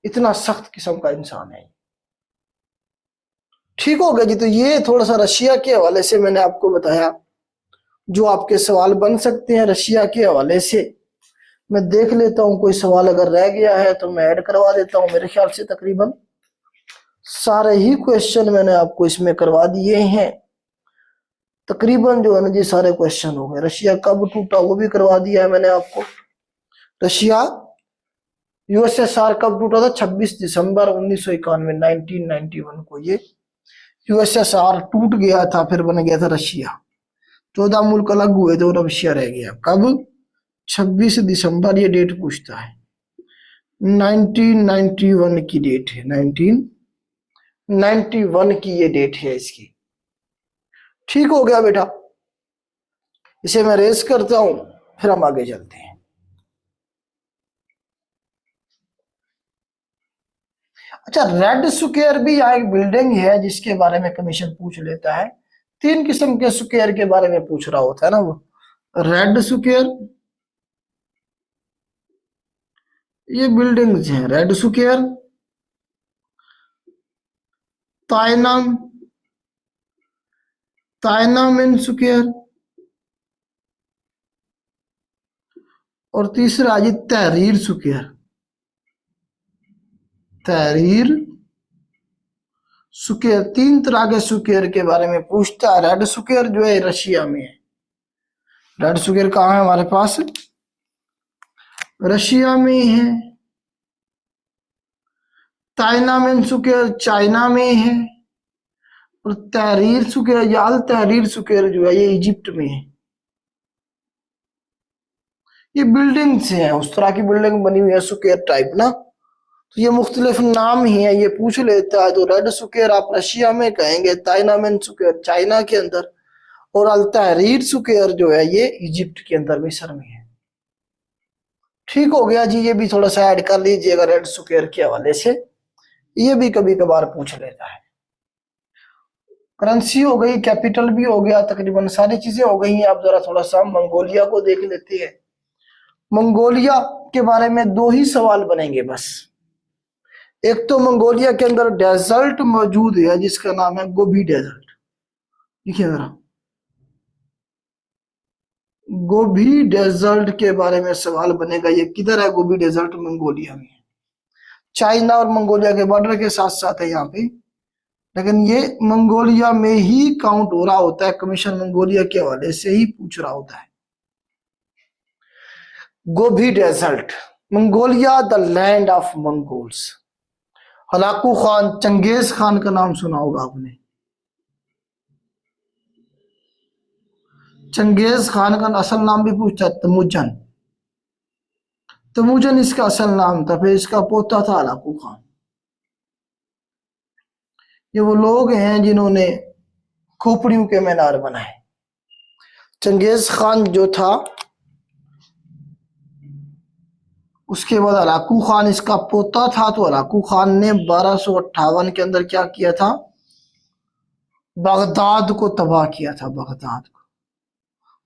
इतना सख्त किस्म का इंसान है। ठीक हो गया जी। तो ये थोड़ा सा रशिया के हवाले से मैंने आपको बताया, जो आपके सवाल बन सकते हैं रशिया के हवाले से। मैं देख लेता हूं कोई सवाल अगर रह गया है तो मैं ऐड करवा देता हूं। मेरे ख्याल से तकरीबन सारे ही क्वेश्चन मैंने आपको इसमें करवा दिए हैं। तकरीबन जो है ना जी सारे क्वेश्चन हो गए। रशिया कब टूटा वो भी करवा दिया है मैंने आपको। रशिया यूएसएसआर कब टूटा था? 26 दिसंबर 1991, 1991 को ये यूएसएसआर टूट गया था, फिर बन गया था रशिया। 14 मुल्क अलग हुए थे और रशिया रह गया। कब? 26 दिसंबर, ये डेट पूछता है। 1991 की डेट है, 1991 की ये डेट है इसकी। ठीक हो गया बेटा, इसे मैं रेस करता हूं, फिर हम आगे चलते हैं। अच्छा, रेड स्क्वायर भी यहाँ एक बिल्डिंग है जिसके बारे में कमीशन पूछ लेता है। 3 किस्म के स्क्वायर के बारे में पूछ रहा होता है ना वो। रेड स्क्वायर, ये बिल्डिंग्स हैं। रेड स्क्वायर, तायनामेन स्क्वायर, और तीसरा जी तहरीर स्क्वायर। तहरीर स्क्वायर, 3 तरह के स्क्वायर के बारे में पूछता है। रेड स्क्वायर जो है रशिया में है। रेड स्क्वायर कहाँ है हमारे पास? रशिया में है। ताइनामेन स्क्वायर चाइना में है। और तहरीर स्क्वायर या अल तहरीर स्क्वायर जो है ये इजिप्ट में है। ये बिल्डिंग से है, उस तरह की बिल्डिंग बनी हुई है स्क्वायर टाइप ना, तो ये मुख्तलिफ नाम ही है, ये पूछ लेता है। तो रेड स्क्वायर आप रशिया में कहेंगे, ताइनामेन स्क्वायर चाइना के अंदर, और अल तहरीर स्क्वायर जो है ये इजिप्ट के अंदर मिस्र में है। ठीक हो गया जी, ये भी थोड़ा सा ऐड कर लीजिएगा रेड स्क्वायर के हवाले से, ये भी कभी कभार पूछ लेता है। करेंसी हो गई, कैपिटल भी हो गया, तकरीबन सारी चीजें हो गई हैं। अब जरा थोड़ा सा मंगोलिया को देख लेते हैं। मंगोलिया के बारे में 2 ही सवाल बनेंगे बस। एक तो मंगोलिया के अंदर डेजर्ट मौजूद है जिसका नाम है गोबी डेजर्ट। देखिए जरा, गोबी डेजर्ट के बारे में सवाल बनेगा। ये किधर है गोबी डेजर्ट? मंगोलिया में। चाइना और मंगोलिया के बॉर्डर के साथ साथ है यहाँ पे, लेकिन ये मंगोलिया में ही काउंट हो रहा होता है। कमीशन मंगोलिया के हवाले से ही पूछ रहा होता है। Gobi desert, Mongolia the land of Mongols. हलाकू खान, चंगेज खान का नाम सुना होगा आपने। चंगेज खान का असल नाम भी पूछता है, तमुजन। तमुजन इसका असल नाम था, फिर इसका पोता था हलाकू खान। ये वो लोग हैं जिन्होंने खोपड़ियों के मीनार बनाए। चंगेज खान जो था, उसके बाद हलाकू खान इसका पोता था। तो हलाकू खान ने 1258 के अंदर क्या किया था? बगदाद को तबाह किया था। बगदाद को,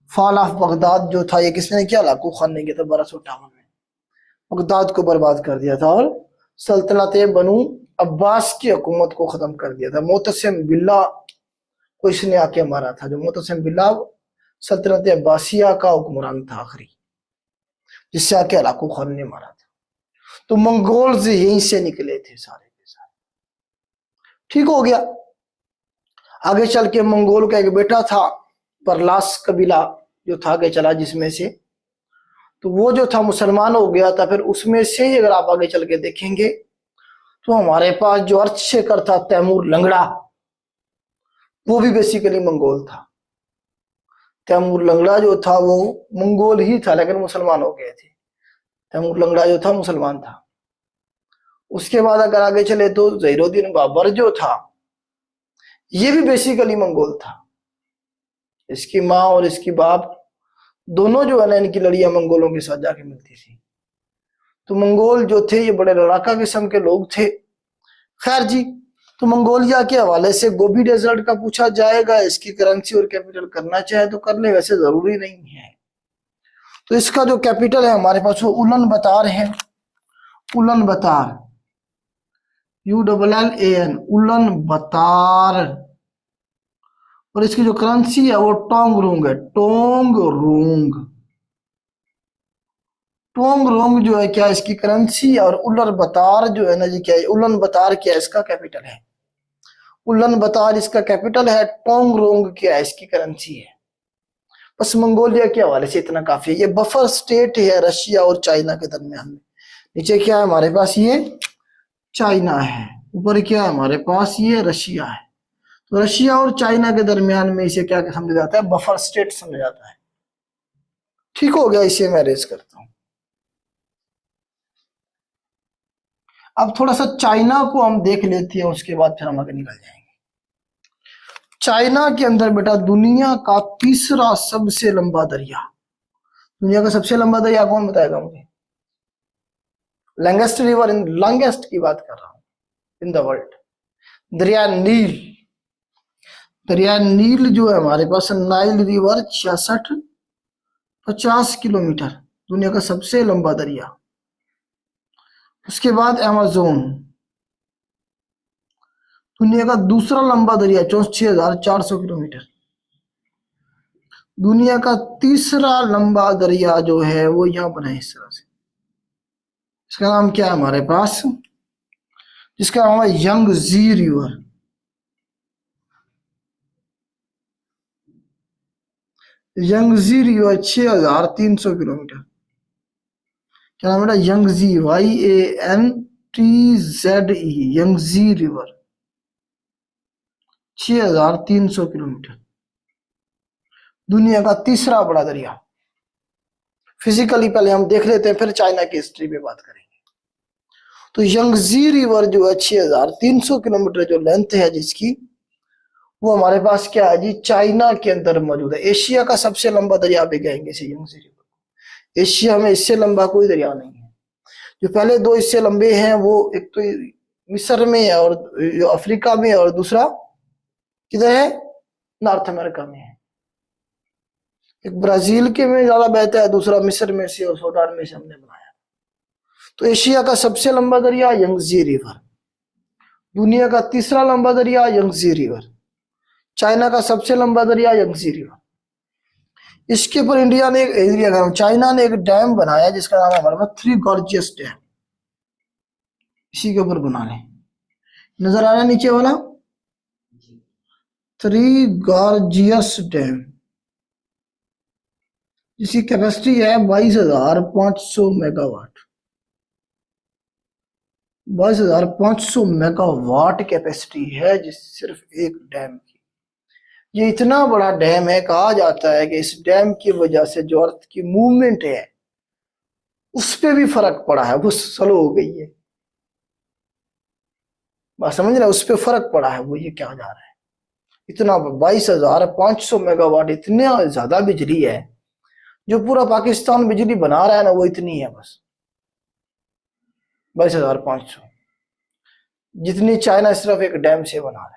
फॉल ऑफ बगदाद जो था, ये किसने किया? हलाकू खान ने किया था 1258 में। बगदाद को बर्बाद कर दिया था और सल्तनत बनु अब्बास की हुकूमत को खत्म कर दिया था। मोतसिम बिल्ला को इसने आके मारा था। जो मोतसिम बिल्ला सल्तनत अब्बासिया का हुक्मरान था आखिरी, जिससे आके हलाकू खान ने मारा था। तो मंगोल्स यहीं से निकले थे सारे के सारे। ठीक हो गया। आगे चल के मंगोल का एक बेटा था, परलास कबीला जो था आगे चला जिसमें से, तो वो जो था मुसलमान हो गया था। फिर उसमें से ही अगर आप आगे चल के देखेंगे तो हमारे पास जो अर्धशेखर था तैमूर लंगड़ा, वो भी बेसिकली मंगोल था। तैमूर लंगड़ा जो था वो मंगोल ही था, लेकिन मुसलमान हो गए थे। तैमूर लंगड़ा जो था मुसलमान था। उसके बाद अगर आगे चले तो ज़हीरुद्दीन बाबर जो था, ये भी बेसिकली मंगोल था। इसकी माँ और इसकी बाप दोनों जो है ना, इनकी लड़ियां मंगोलों के साथ जाके मिलती थी। तो मंगोल जो थे ये बड़े लड़ाका किस्म के लोग थे। खैर जी, तो मंगोलिया के हवाले से गोबी डेजर्ट का पूछा जाएगा। इसकी करेंसी और कैपिटल करना चाहे तो कर ले, वैसे जरूरी नहीं है। तो इसका जो कैपिटल है हमारे पास वो उलन बतार है। उलन बतार, ULLAN, उलन बतार। और इसकी जो करेंसी है वो टोंग रोंग है। टोंग रोंग, टोंग रोंग जो है क्या इसकी करेंसी, और उलन बतार जो है ना जी क्या है, उलन बतार क्या है इसका कैपिटल है। उलन बतार इसका कैपिटल है। टोंग रोंग क्या है इसकी करेंसी है। बस मंगोलिया के हवाले से इतना काफी है। ये बफर स्टेट है रशिया और चाइना के दरमियान में। नीचे क्या है हमारे पास, ये चाइना है, ऊपर क्या है हमारे पास, ये रशिया है। तो रशिया और चाइना के दरमियान में इसे क्या समझा जाता है, बफर स्टेट समझा जाता है। ठीक हो गया, इसे मैं अरेज करता हूं। अब थोड़ा सा चाइना को हम देख लेते हैं, उसके बाद फिर हम आगे निकल जाएंगे। चाइना के अंदर बेटा दुनिया का तीसरा सबसे लंबा दरिया, दुनिया का सबसे लंबा दरिया कौन बताएगा मुझे? Longest river in, longest key बात कर रहा हूं इन द वर्ल्ड, दरिया नील। दरिया नील जो है हमारे पास, नाइल रिवर 66-50 किलोमीटर, दुनिया का सबसे लंबा दरिया। उसके बाद अमेज़न, दुनिया का दूसरा लंबा दरिया 64,400 किलोमीटर। दुनिया का तीसरा लंबा दरिया जो है वो यहां पर है इस तरह से, इसका नाम क्या है हमारे पास, जिसका नाम है Yangtze river. Yangtze river 6,300 kilometre. क्या नाम है? Yangtze, YANTZE, Yangtze river 6,300 kilometre, दुनिया का तीसरा बड़ा दरिया। फिजिकली पहले हम देख लेते हैं, फिर चाइना की हिस्ट्री पे बात करेंगे। तो यंगजी रिवर जो है 6,300 किलोमीटर जो लेंथ है जिसकी, वो हमारे पास क्या है जी, चाइना के अंदर मौजूद है। एशिया का सबसे लंबा दरिया भी कहेंगे इसे यंगजी रिवर। एशिया में इससे लंबा कोई दरिया नहीं है। जो पहले दो इससे लंबे हैं वो एक तो मिस्र में है, और जो अफ्रीका में है, और दूसरा किधर है, नॉर्थ अमेरिका में है। एक ब्राजील के में ज्यादा बहता है, दूसरा मिस्र में से और सूडान में से हमने बनाया। तो एशिया का सबसे लंबा दरिया यंगजी रिवर, दुनिया का तीसरा लंबा दरिया यंगजी रिवर, चाइना का सबसे लंबा दरिया यंगजी रिवर। इसके ऊपर इंडिया ने चाइना ने एक डैम बनाया जिसका नाम है हमारे पास थ्री गॉर्जियस डैम। इसी के ऊपर बना लें, नजर आ रहा है नीचे वाला, थ्री गॉर्जियस डैम, जिसकी कैपेसिटी है 22,500 मेगावाट। 22,500 मेगावाट कैपेसिटी है जिस सिर्फ एक डैम की। ये इतना बड़ा डैम है, कहा जाता है कि इस डैम की वजह से जो अर्थ की मूवमेंट है उस पर भी फर्क पड़ा है, वो स्लो हो गई है। बात समझ रहे हैं, उस पर फर्क पड़ा है, वो ये क्या जा रहा है। इतना 22,500 मेगावाट, इतना ज्यादा बिजली है। जो पूरा पाकिस्तान बिजली बना रहा है ना, वो इतनी है बस, 22,500, जितनी चाइना सिर्फ एक डैम से बना रहा है।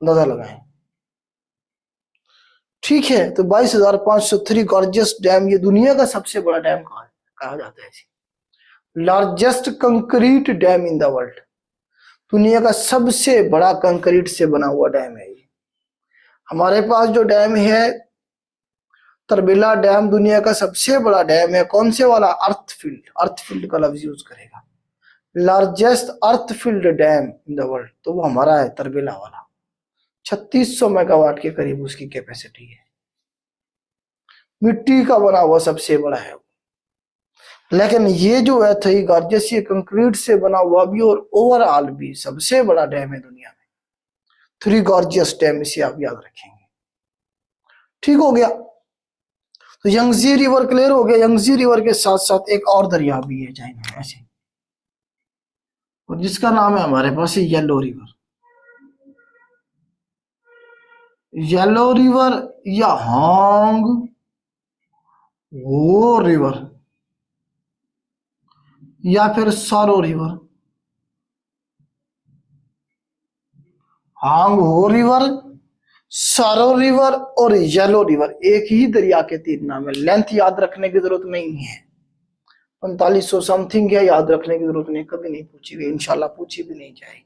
अंदाजा लगाएं। ठीक है, तो 22,500 थ्री गॉर्जियस डैम, ये दुनिया का सबसे बड़ा डैम कहा जाता है इसे। Largest concrete dam in the world, दुनिया का सबसे बड़ा कंक्रीट से बना हुआ डैम है ये। हमारे पास जो डैम है तरबेला डैम, दुनिया का सबसे बड़ा डैम है। कौन से वाला? अर्थफील्ड, अर्थफील्ड का लफ्ज यूज करेगा। Largest earthfill dam in the world, तो वो हमारा है तरबेला वाला। 3600 मेगावाट के करीब उसकी कैपेसिटी है। मिट्टी का बना हुआ सबसे बड़ा है। लेकिन ये जो है थ्री गॉर्जियस, ये कंक्रीट से बना हुआ भी और ओवरऑल भी सबसे बड़ा डैम है दुनिया में। थ्री गॉर्जियस डैम, इसे आप याद रखेंगे। ठीक हो गया, तो यंगजी रिवर क्लियर हो गया। यंगजी रिवर के साथ साथ एक और दरिया भी है चाइना में ऐसे, और जिसका नाम है हमारे पास येलो रिवर। येलो रिवर या हांग वो रिवर या फिर सारो रिवर। हांग हो रिवर, सारो रिवर और येलो रिवर, एक ही दरिया के तीन नाम है। लेंथ याद रखने की जरूरत नहीं है, 4500 समथिंग है, याद रखने की जरूरत नहीं, कभी नहीं पूछी गई, इंशाल्लाह पूछी भी नहीं जाएगी।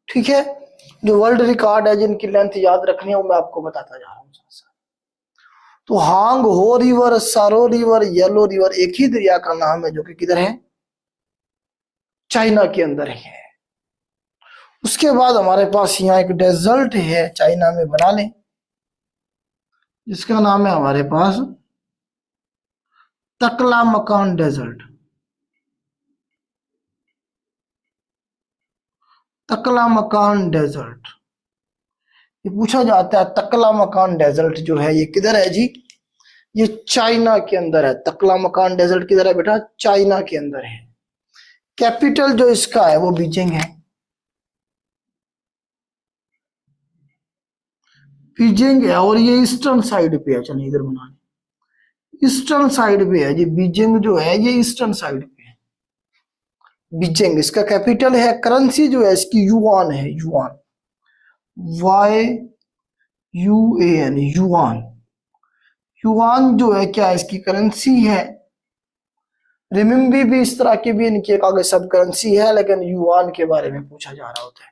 ठीक है, जो वर्ल्ड रिकॉर्ड है जिनकी लेंथ याद रखनी है वो मैं आपको बताता जा रहा हूँ। तो हांग हो रिवर, सारो रिवर, येलो रिवर एक ही दरिया का नाम है जो कि किधर है, चाइना के अंदर है। उसके बाद हमारे पास यहाँ एक डेजर्ट है चाइना में, बना लें, जिसका नाम है हमारे पास तकलामकान डेजर्ट, तकलामकान डेजर्ट, ये पूछा जाता है तकलामकान डेजर्ट जो है ये किधर है जी? ये चाइना के अंदर है। तकलामकान डेजर्ट किधर है बेटा? चाइना के अंदर है। कैपिटल जो इसका है वो बीजिंग है। बीजिंग है और ये ईस्टर्न साइड पे है। चलिए इधर बना, ईस्टर्न साइड पे है जी। बीजिंग जो है ये ईस्टर्न साइड पे है। बीजिंग इसका कैपिटल है। करेंसी जो है इसकी युआन है, युआन, YUAN, युआन। युआन जो है क्या इसकी करेंसी है। रिमिम्बी भी इस तरह की भी इनकी एक आगे सब करेंसी है, लेकिन युआन के बारे में पूछा जा रहा होता है।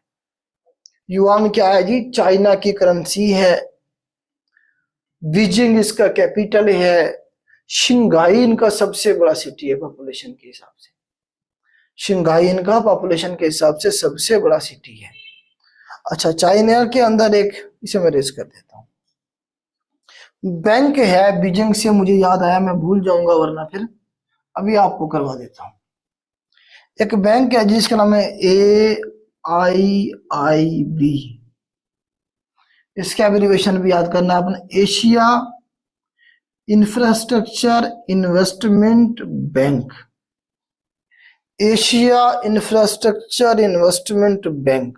युआन क्या है जी? चाइना की करेंसी है। बीजिंग इसका कैपिटल है। शंघाई इनका सबसे बड़ा सिटी है पॉपुलेशन के हिसाब से। शंघाई इनका पॉपुलेशन के हिसाब से सबसे बड़ा सिटी है। अच्छा, चाइना के अंदर एक, इसे मैं रेस कर देता हूँ, बैंक है बीजिंग से, मुझे याद आया, मैं भूल जाऊंगा वरना फिर अभी आपको करवा देता हूँ। एक बैंक है जिसका नाम है AIIB। इसका एब्रिविएशन भी याद करना आपने, Asia infrastructure investment bank. Asia infrastructure investment bank,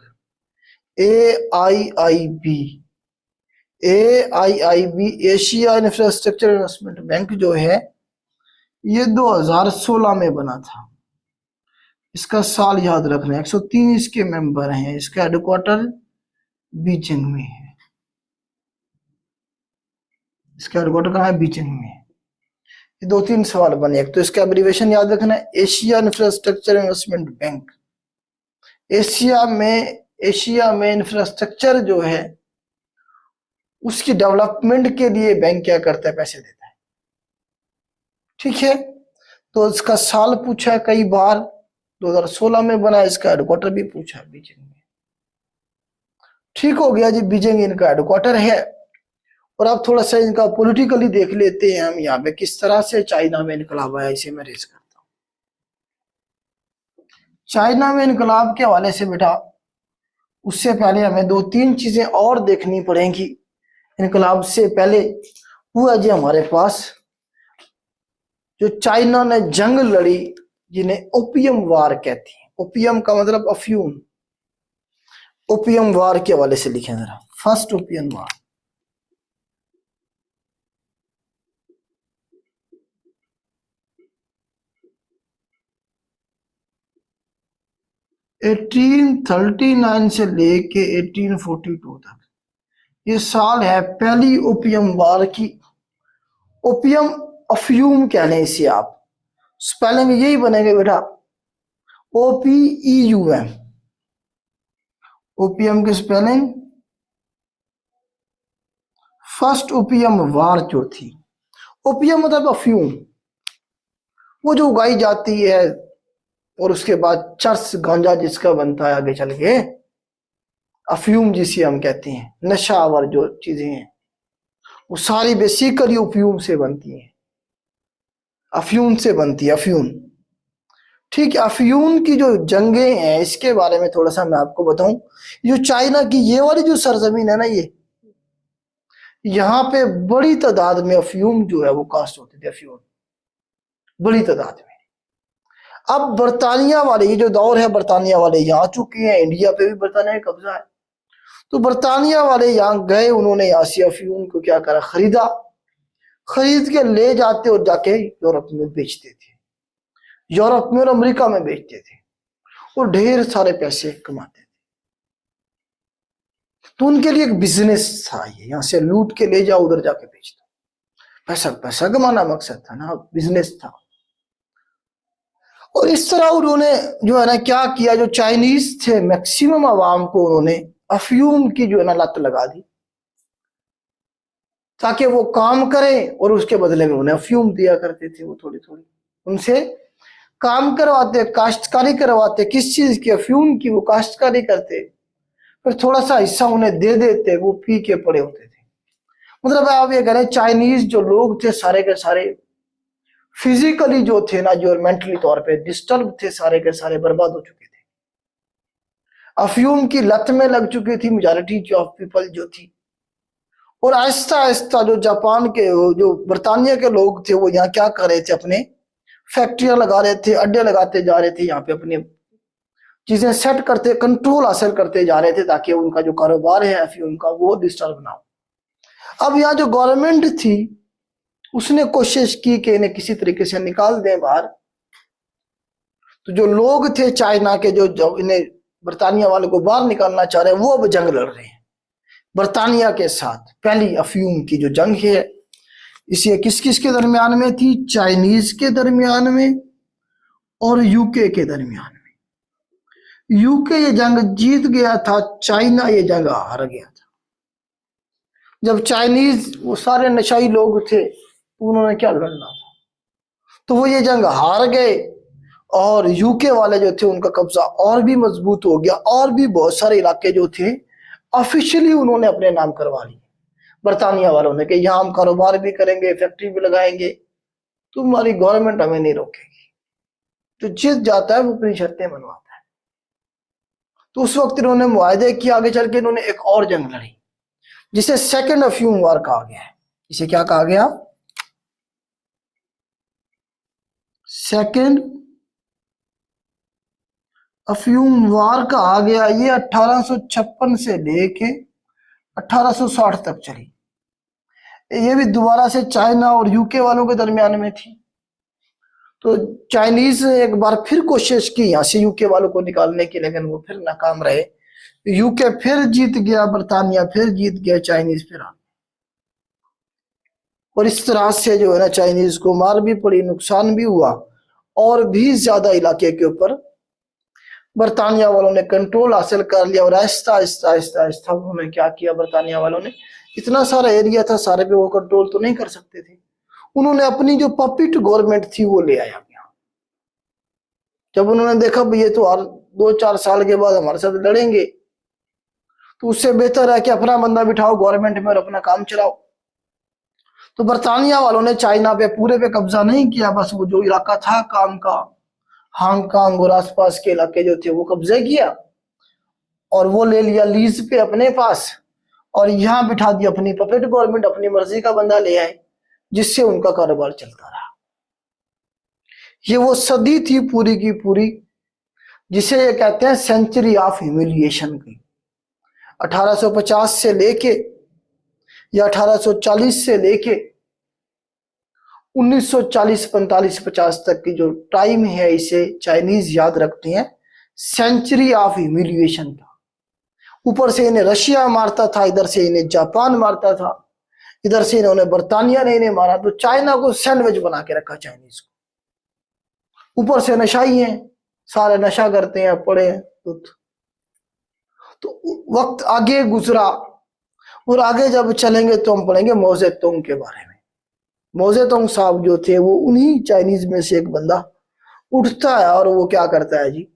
AIIB। AIIB Asia infrastructure investment bank जो है ये 2016 में बना था। इसका साल याद रखना है। 103 इसके मेंबर हैं। इसका हेडक्वार्टर बीजिंग में है। इसका हेडक्वार्टर कहाँ है? बीजिंग में। ये 2-3 सवाल बने। एक तो इसका एब्रिविएशन याद रखना है, Asia infrastructure investment bank. Asia में इंफ्रास्ट्रक्चर जो है उसकी डेवलपमेंट के लिए बैंक क्या करता है? पैसे देता है। ठीक है, तो इसका साल पूछा है कई बार, 2016 में बना। इसका हेडक्वार्टर भी पूछा है बीजिंग में। ठीक हो गया जी, बीजिंग इनका हेडक्वार्टर है। और अब थोड़ा सा इनका पॉलिटिकली देख लेते हैं हम यहाँ पे किस तरह से चाइना में इनकलाब आया। इसे मैं रेस करता हूँ। चाइना में इनकलाब के हवाले से बेटा, उससे पहले हमें 2-3 चीजें और देखनी पड़ेंगी। इनकलाब से पहले हुआ जी हमारे पास जो चाइना ने जंग लड़ी, जिन्हें ओपियम वार कहती है। ओपियम का मतलब अफ्यूम। ओपियम वार के हवाले से लिखें जरा। फर्स्ट ओपियम वार, 1839 से लेके 1842 तक ये साल है पहली ओपियम वार की। ओपियम अफ्यूम कह लें इसे आप। स्पेलिंग यही बनेगा बेटा, OPEUM। ओपियम की स्पेलिंग। फर्स्ट ओपियम वार जो थी, ओपियम मतलब अफ्यूम, वो जो उगाई जाती है और उसके बाद चरस गांजा जिसका बनता है आगे चल के, अफ्यूम जिसे हम कहते हैं, नशावर जो चीजें हैं वो सारी बेसिकली अफ्यूम से बनती हैं। अफ्यूम से बनती है, अफ्यूम। ठीक है, अफ्यूम की जो जंगें हैं इसके बारे में थोड़ा सा मैं आपको बताऊं। जो चाइना की ये वाली जो सरजमीन है ना, ये यहाँ पे बड़ी तादाद में अफ्यूम जो है वो कास्ट होते थे। अफ्यूम बड़ी तादाद में। अब बरतानिया वाले, ये जो दौर है बरतानिया वाले यहाँ आ चुके हैं। इंडिया पे भी बरतानिया का कब्जा है। तो बरतानिया वाले यहाँ गए, उन्होंने यहाँ से अफ्यूम को क्या करा? खरीदा। खरीद के ले जाते और जाके यूरोप में बेचते थे। यूरोप में और अमेरिका में बेचते थे और ढेर सारे पैसे कमाते थे। तो उनके लिए एक बिजनेस था ये, यहाँ से लूट के ले जाओ, उधर जाके बेच दो। पैसा पैसा कमाना मकसद था ना, बिजनेस था। और इस तरह उन्होंने जो है ना क्या किया, जो चाइनीज थे मैक्सिमम आवाम को उन्होंने अफ्यूम की जो है ना लत लगा दी, ताकि वो काम करें और उसके बदले में उन्हें अफ्यूम दिया करते थे। वो थोड़ी थोड़ी उनसे काम करवाते, काश्तकारी करवाते। किस चीज की? अफ्यूम की। वो काश्तकारी करते, फिर थोड़ा सा हिस्सा उन्हें दे देते, वो पी के पड़े होते थे। मतलब आप ये कह रहे चाइनीज जो लोग थे सारे के सारे फिजिकली जो थे ना, जो मेंटली तौर पे डिस्टर्ब थे, सारे के सारे बर्बाद हो चुके थे। अफयूम की लत में लग चुकी थी मेजॉरिटी ऑफ पीपल जो थी। और आहिस्ता आहिस्ता जो जापान के, जो बर्तानिया के लोग थे, वो यहाँ क्या कर रहे थे, अपने फैक्ट्रियां लगा रहे थे, अड्डे लगाते जा रहे थे, यहाँ पे अपनी चीजें सेट करते, कंट्रोल हासिल करते जा रहे थे, ताकि उनका जो कारोबार है अफीम का वो डिस्टर्ब ना हो। अब यहाँ जो गवर्नमेंट थी उसने कोशिश की कि इन्हें किसी तरीके से निकाल दें बाहर। तो जो लोग थे चाइना के, जो इन्हें बर्तानिया वालों को बाहर निकालना चाह रहे हैं, वो अब जंग लड़ रहे हैं बर्तानिया के साथ। पहली अफीम की जो जंग है, इसे किस किस के दरमियान में थी? चाइनीज के दरमियान में और यूके के दरमियान में। यूके ये जंग जीत गया था, चाइना ये जंग हार गया था। जब चाइनीज, वो सारे नशाई लोग थे, तो उन्होंने क्या लड़ना था, तो वो ये जंग हार गए। और यूके वाले जो थे उनका कब्जा और भी मजबूत हो गया, और भी बहुत सारे इलाके जो थे ऑफिशियली उन्होंने अपने नाम करवा लिए बर्तानिया वालों ने, कि यहाँ हम कारोबार भी करेंगे, फैक्ट्री भी लगाएंगे, तुम्हारी गवर्नमेंट हमें नहीं रोकेगी। तो जीत जाता है वो अपनी शर्तें मनवाता है। तो उस वक्त इन्होंने मुआहदे किए। आगे चल के इन्होंने एक और जंग लड़ी, जिसे सेकेंड अफ्यूम वार कहा गया है। इसे क्या कहा गया? सेकेंड अफ्यूम वार कहा गया। ये 1856 से लेके 1860 तक चली। ये भी दोबारा से चाइना और यूके वालों के दरमियान में थी। तो चाइनीज ने एक बार फिर कोशिश की यहाँ से यूके वालों को निकालने की, लेकिन वो फिर नाकाम रहे। यूके फिर जीत गया, बर्तानिया फिर जीत गया, चाइनीज फिर आ। और इस तरह से जो है ना, चाइनीज को मार भी पड़ी, नुकसान भी हुआ, और भी ज्यादा इलाके के ऊपर बर्तानिया वालों ने कंट्रोल हासिल कर लिया। और आहिस्ता आहिस्ता आहिस्ता आहिस्ता उन्होंने क्या किया, बर्तानिया वालों ने, इतना सारा एरिया था, सारे पे वो कंट्रोल तो नहीं कर सकते थे, उन्होंने अपनी जो पपिट गवर्नमेंट थी वो ले आया यहाँ। जब उन्होंने देखा भाई ये तो हर 2-4 साल के बाद हमारे साथ लड़ेंगे, तो उससे बेहतर है कि अपना बंदा बिठाओ गवर्नमेंट में और अपना काम चलाओ। तो बर्तानिया वालों ने चाइना पे पूरे पे कब्जा नहीं किया, बस वो जो इलाका था काम का, हांगकांग और आसपास के इलाके जो थे वो कब्जे किया, और वो ले लिया लीज पे अपने पास, और यहाँ बिठा दी अपनी पपेट गवर्नमेंट, अपनी मर्जी का बंदा ले आए, जिससे उनका कारोबार चलता रहा। ये वो सदी थी पूरी की पूरी, जिसे ये कहते हैं सेंचुरी ऑफ ह्यूमिलिएशन की। 1850 से लेके या 1840 से लेके 1940, 45, 50 तक की जो टाइम है, इसे चाइनीज याद रखते हैं सेंचुरी ऑफ ह्यूमिलिएशन था। ऊपर से इन्हें रशिया मारता था, इधर से इन्हें जापान मारता था, इधर से इन्होंने बर्तानिया ने इन्हें मारा। तो चाइना को सैंडविच बना के रखा चाइनीज को। ऊपर से नशाई हैं, सारे नशा करते हैं, पड़े हैं। तो वक्त आगे गुजरा, और आगे जब चलेंगे तो हम पढ़ेंगे मोजे तुंग के बारे में। मोजे तुंग साहब जो थे वो उन्हीं चाइनीज में से एक बंदा उठता है, और वो क्या करता है जी,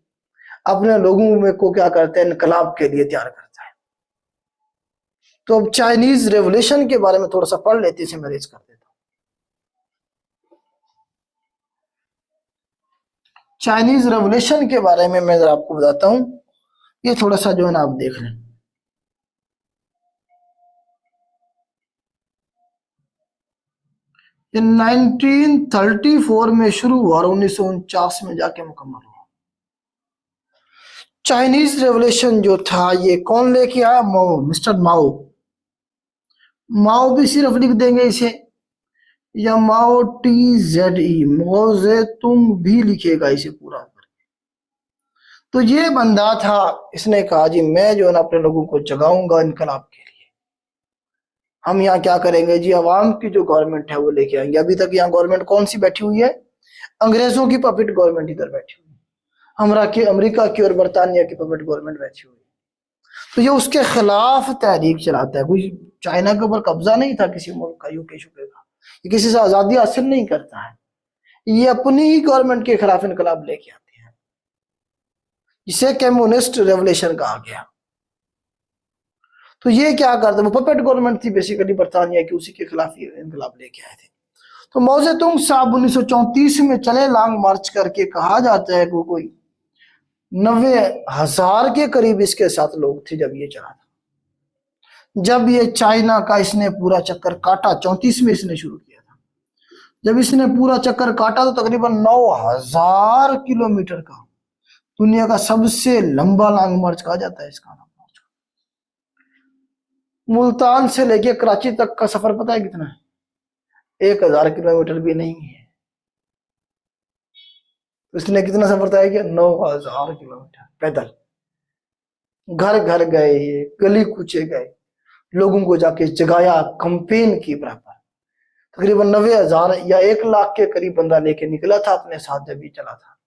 अपने लोगों में को क्या करता है, इनकलाब के लिए तैयार करता है। तो अब चाइनीज रेवोल्यूशन के बारे में थोड़ा सा पढ़ लेते, इसे मैं रेज कर देता हूँ। चाइनीज रेवोल्यूशन के बारे में मैं जरा आपको बताता हूँ, ये थोड़ा सा जो है ना आप देख लें। ये 1934 में शुरू हुआ और 1949 में जाके मुकम्मल हुआ। चाइनीज रेवोल्यूशन जो था ये कौन लेके आया? माओ, मिस्टर माओ। माओ भी सिर्फ लिख देंगे इसे, या माओ TZE, मोजे तुंग भी लिखेगा इसे पूरा करके। तो ये बंदा था, इसने कहा जी मैं जो है ना अपने लोगों को जगाऊंगा इनकलाब के लिए। हम यहाँ क्या करेंगे जी, अवाम की जो गवर्नमेंट है वो लेके आएंगे। अभी तक यहाँ गवर्नमेंट कौन सी बैठी हुई है? अंग्रेजों की पपेट गवर्नमेंट इधर बैठी हुई है, अमेरिका की और बर्तानिया की पपेट गवर्नमेंट बैठी हुई है। तो ये उसके खिलाफ तहरीक चलाता है। कोई चाइना के ऊपर कब्जा नहीं था किसी मुल्क का, यूके शुके का, ये किसी से आजादी हासिल नहीं करता है, ये अपनी ही गवर्नमेंट के खिलाफ इनकलाब लेके आते हैं, जिसे कम्युनिस्ट रेवोल्यूशन कहा गया। तो ये क्या करते, वो पपेट गवर्नमेंट थी बेसिकली बर्तानिया की, उसी के खिलाफ इनकलाब लेके आए थे। तो मौजेतुंग साहब 1934 में चले लॉन्ग मार्च करके, कहा जाता है कि कोई 90,000 के करीब इसके साथ लोग थे जब ये चला था। जब ये चाइना का इसने पूरा चक्कर काटा, 34 में इसने शुरू किया था, जब इसने पूरा चक्कर काटा तो तकरीबन 9,000 किलोमीटर का दुनिया का सबसे लंबा लॉन्ग मार्च कहा जाता है इसका। मुल्तान से लेके कराची तक का सफर पता है कितना है? 1,000 किलोमीटर भी नहीं है। उसने कितना सफर तय किया? 9,000 किलोमीटर पैदल। घर घर गए, गली कूचे गए, लोगों को जाके जगाया, कंपेन की बराबर। तकरीबन 90,000 या 1,00,000 के करीब बंदा लेके निकला था अपने साथ जब ये चला था।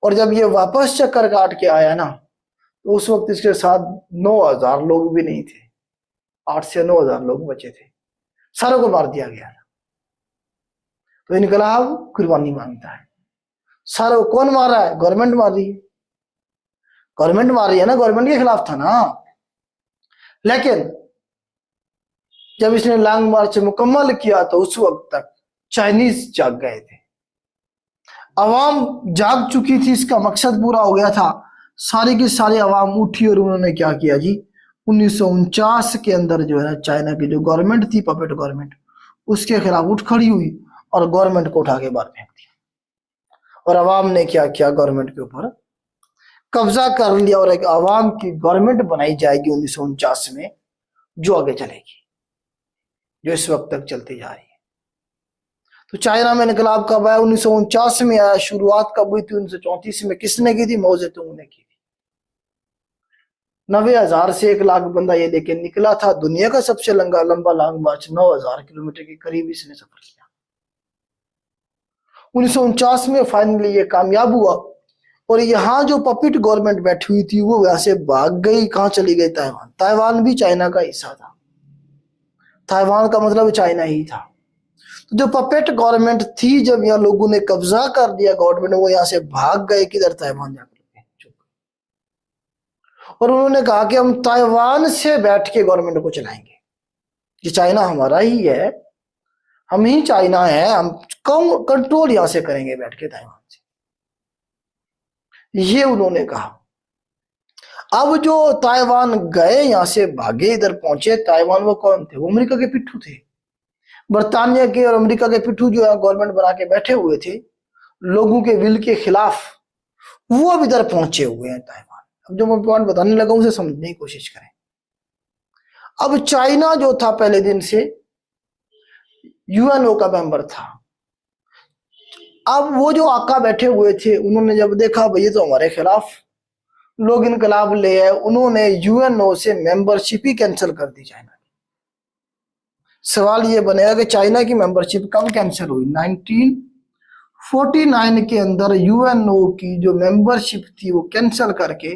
और जब ये वापस चक्कर काट के आया ना, तो उस वक्त इसके साथ 9,000 लोग भी नहीं थे, 8 से 9,000 लोग बचे थे, सारों को मार दिया गया। तो इनकलाब कुर्बानी मांगता है। सारों को कौन मार रहा है? गवर्नमेंट मार रही है। गवर्नमेंट मार रही है ना, गवर्नमेंट के खिलाफ था ना। लेकिन जब इसने लॉन्ग मार्च मुकम्मल किया तो उस वक्त तक चाइनीज जाग गए थे, अवाम जाग चुकी थी, इसका मकसद पूरा हो गया था। सारी की सारी अवाम उठी और उन्होंने क्या किया जी, 1949 के अंदर जो है चाइना की जो गवर्नमेंट थी, पपेट गवर्नमेंट, उसके खिलाफ उठ खड़ी हुई और गवर्नमेंट को उठा के बाहर फेंक दिया। और अवाम ने क्या किया? गवर्नमेंट के ऊपर कब्जा कर लिया और एक अवाम की गवर्नमेंट बनाई जाएगी 1949 में, जो आगे चलेगी, जो इस वक्त तक चलती जा रही है। तो चाइना में इनकलाब कब आया? 1949 में आया। शुरुआत कब हुई थी? 1934 में। किसने की थी? मौजेतुंग ने की थी। 90,000 से 1,00,000 बंदा ये लेके निकला था। दुनिया का सबसे लंबा लॉन्ग मार्च 9,000 किलोमीटर के करीब इसने सफर किया। 1949 में फाइनली ये कामयाब हुआ और यहाँ जो पपिट गवर्नमेंट बैठी हुई थी वो यहाँ से भाग गई। कहाँ चली गई? ताइवान। ताइवान भी चाइना का हिस्सा था, ताइवान का मतलब चाइना ही था। तो जो पपेट गवर्नमेंट थी, जब यहाँ लोगों ने कब्जा कर दिया गवर्नमेंट, वो यहाँ से भाग गए। किधर? ताइवान जाकर। और उन्होंने कहा कि हम ताइवान से बैठ के गवर्नमेंट को चलाएंगे, कि चाइना हमारा ही है, हम ही चाइना है, हम कम कंट्रोल यहां से करेंगे बैठ के ताइवान से, ये उन्होंने कहा। अब जो ताइवान गए, यहां से भागे, इधर पहुंचे ताइवान, वो कौन थे? वो अमेरिका के पिट्ठू थे। बर्तानिया के और अमेरिका के पिट्ठू जो है गवर्नमेंट बना के बैठे हुए थे लोगों के विल के खिलाफ, वो अब इधर पहुंचे हुए हैं ताइवान। अब जो मैं पॉइंट बताने लगा उसे समझने की कोशिश करें। अब चाइना जो था पहले दिन से यूएनओ का मेंबर था। अब वो जो आका बैठे हुए थे, उन्होंने जब देखा भाई ये तो हमारे खिलाफ लोग इनकलाब ले आए, उन्होंने यूएनओ से मेंबरशिप ही कैंसिल कर दी चाइना की। सवाल ये बनेगा कि चाइना की मेंबरशिप कब कैंसिल हुई? 1949 के अंदर यूएनओ की जो मेंबरशिप थी वो कैंसिल करके,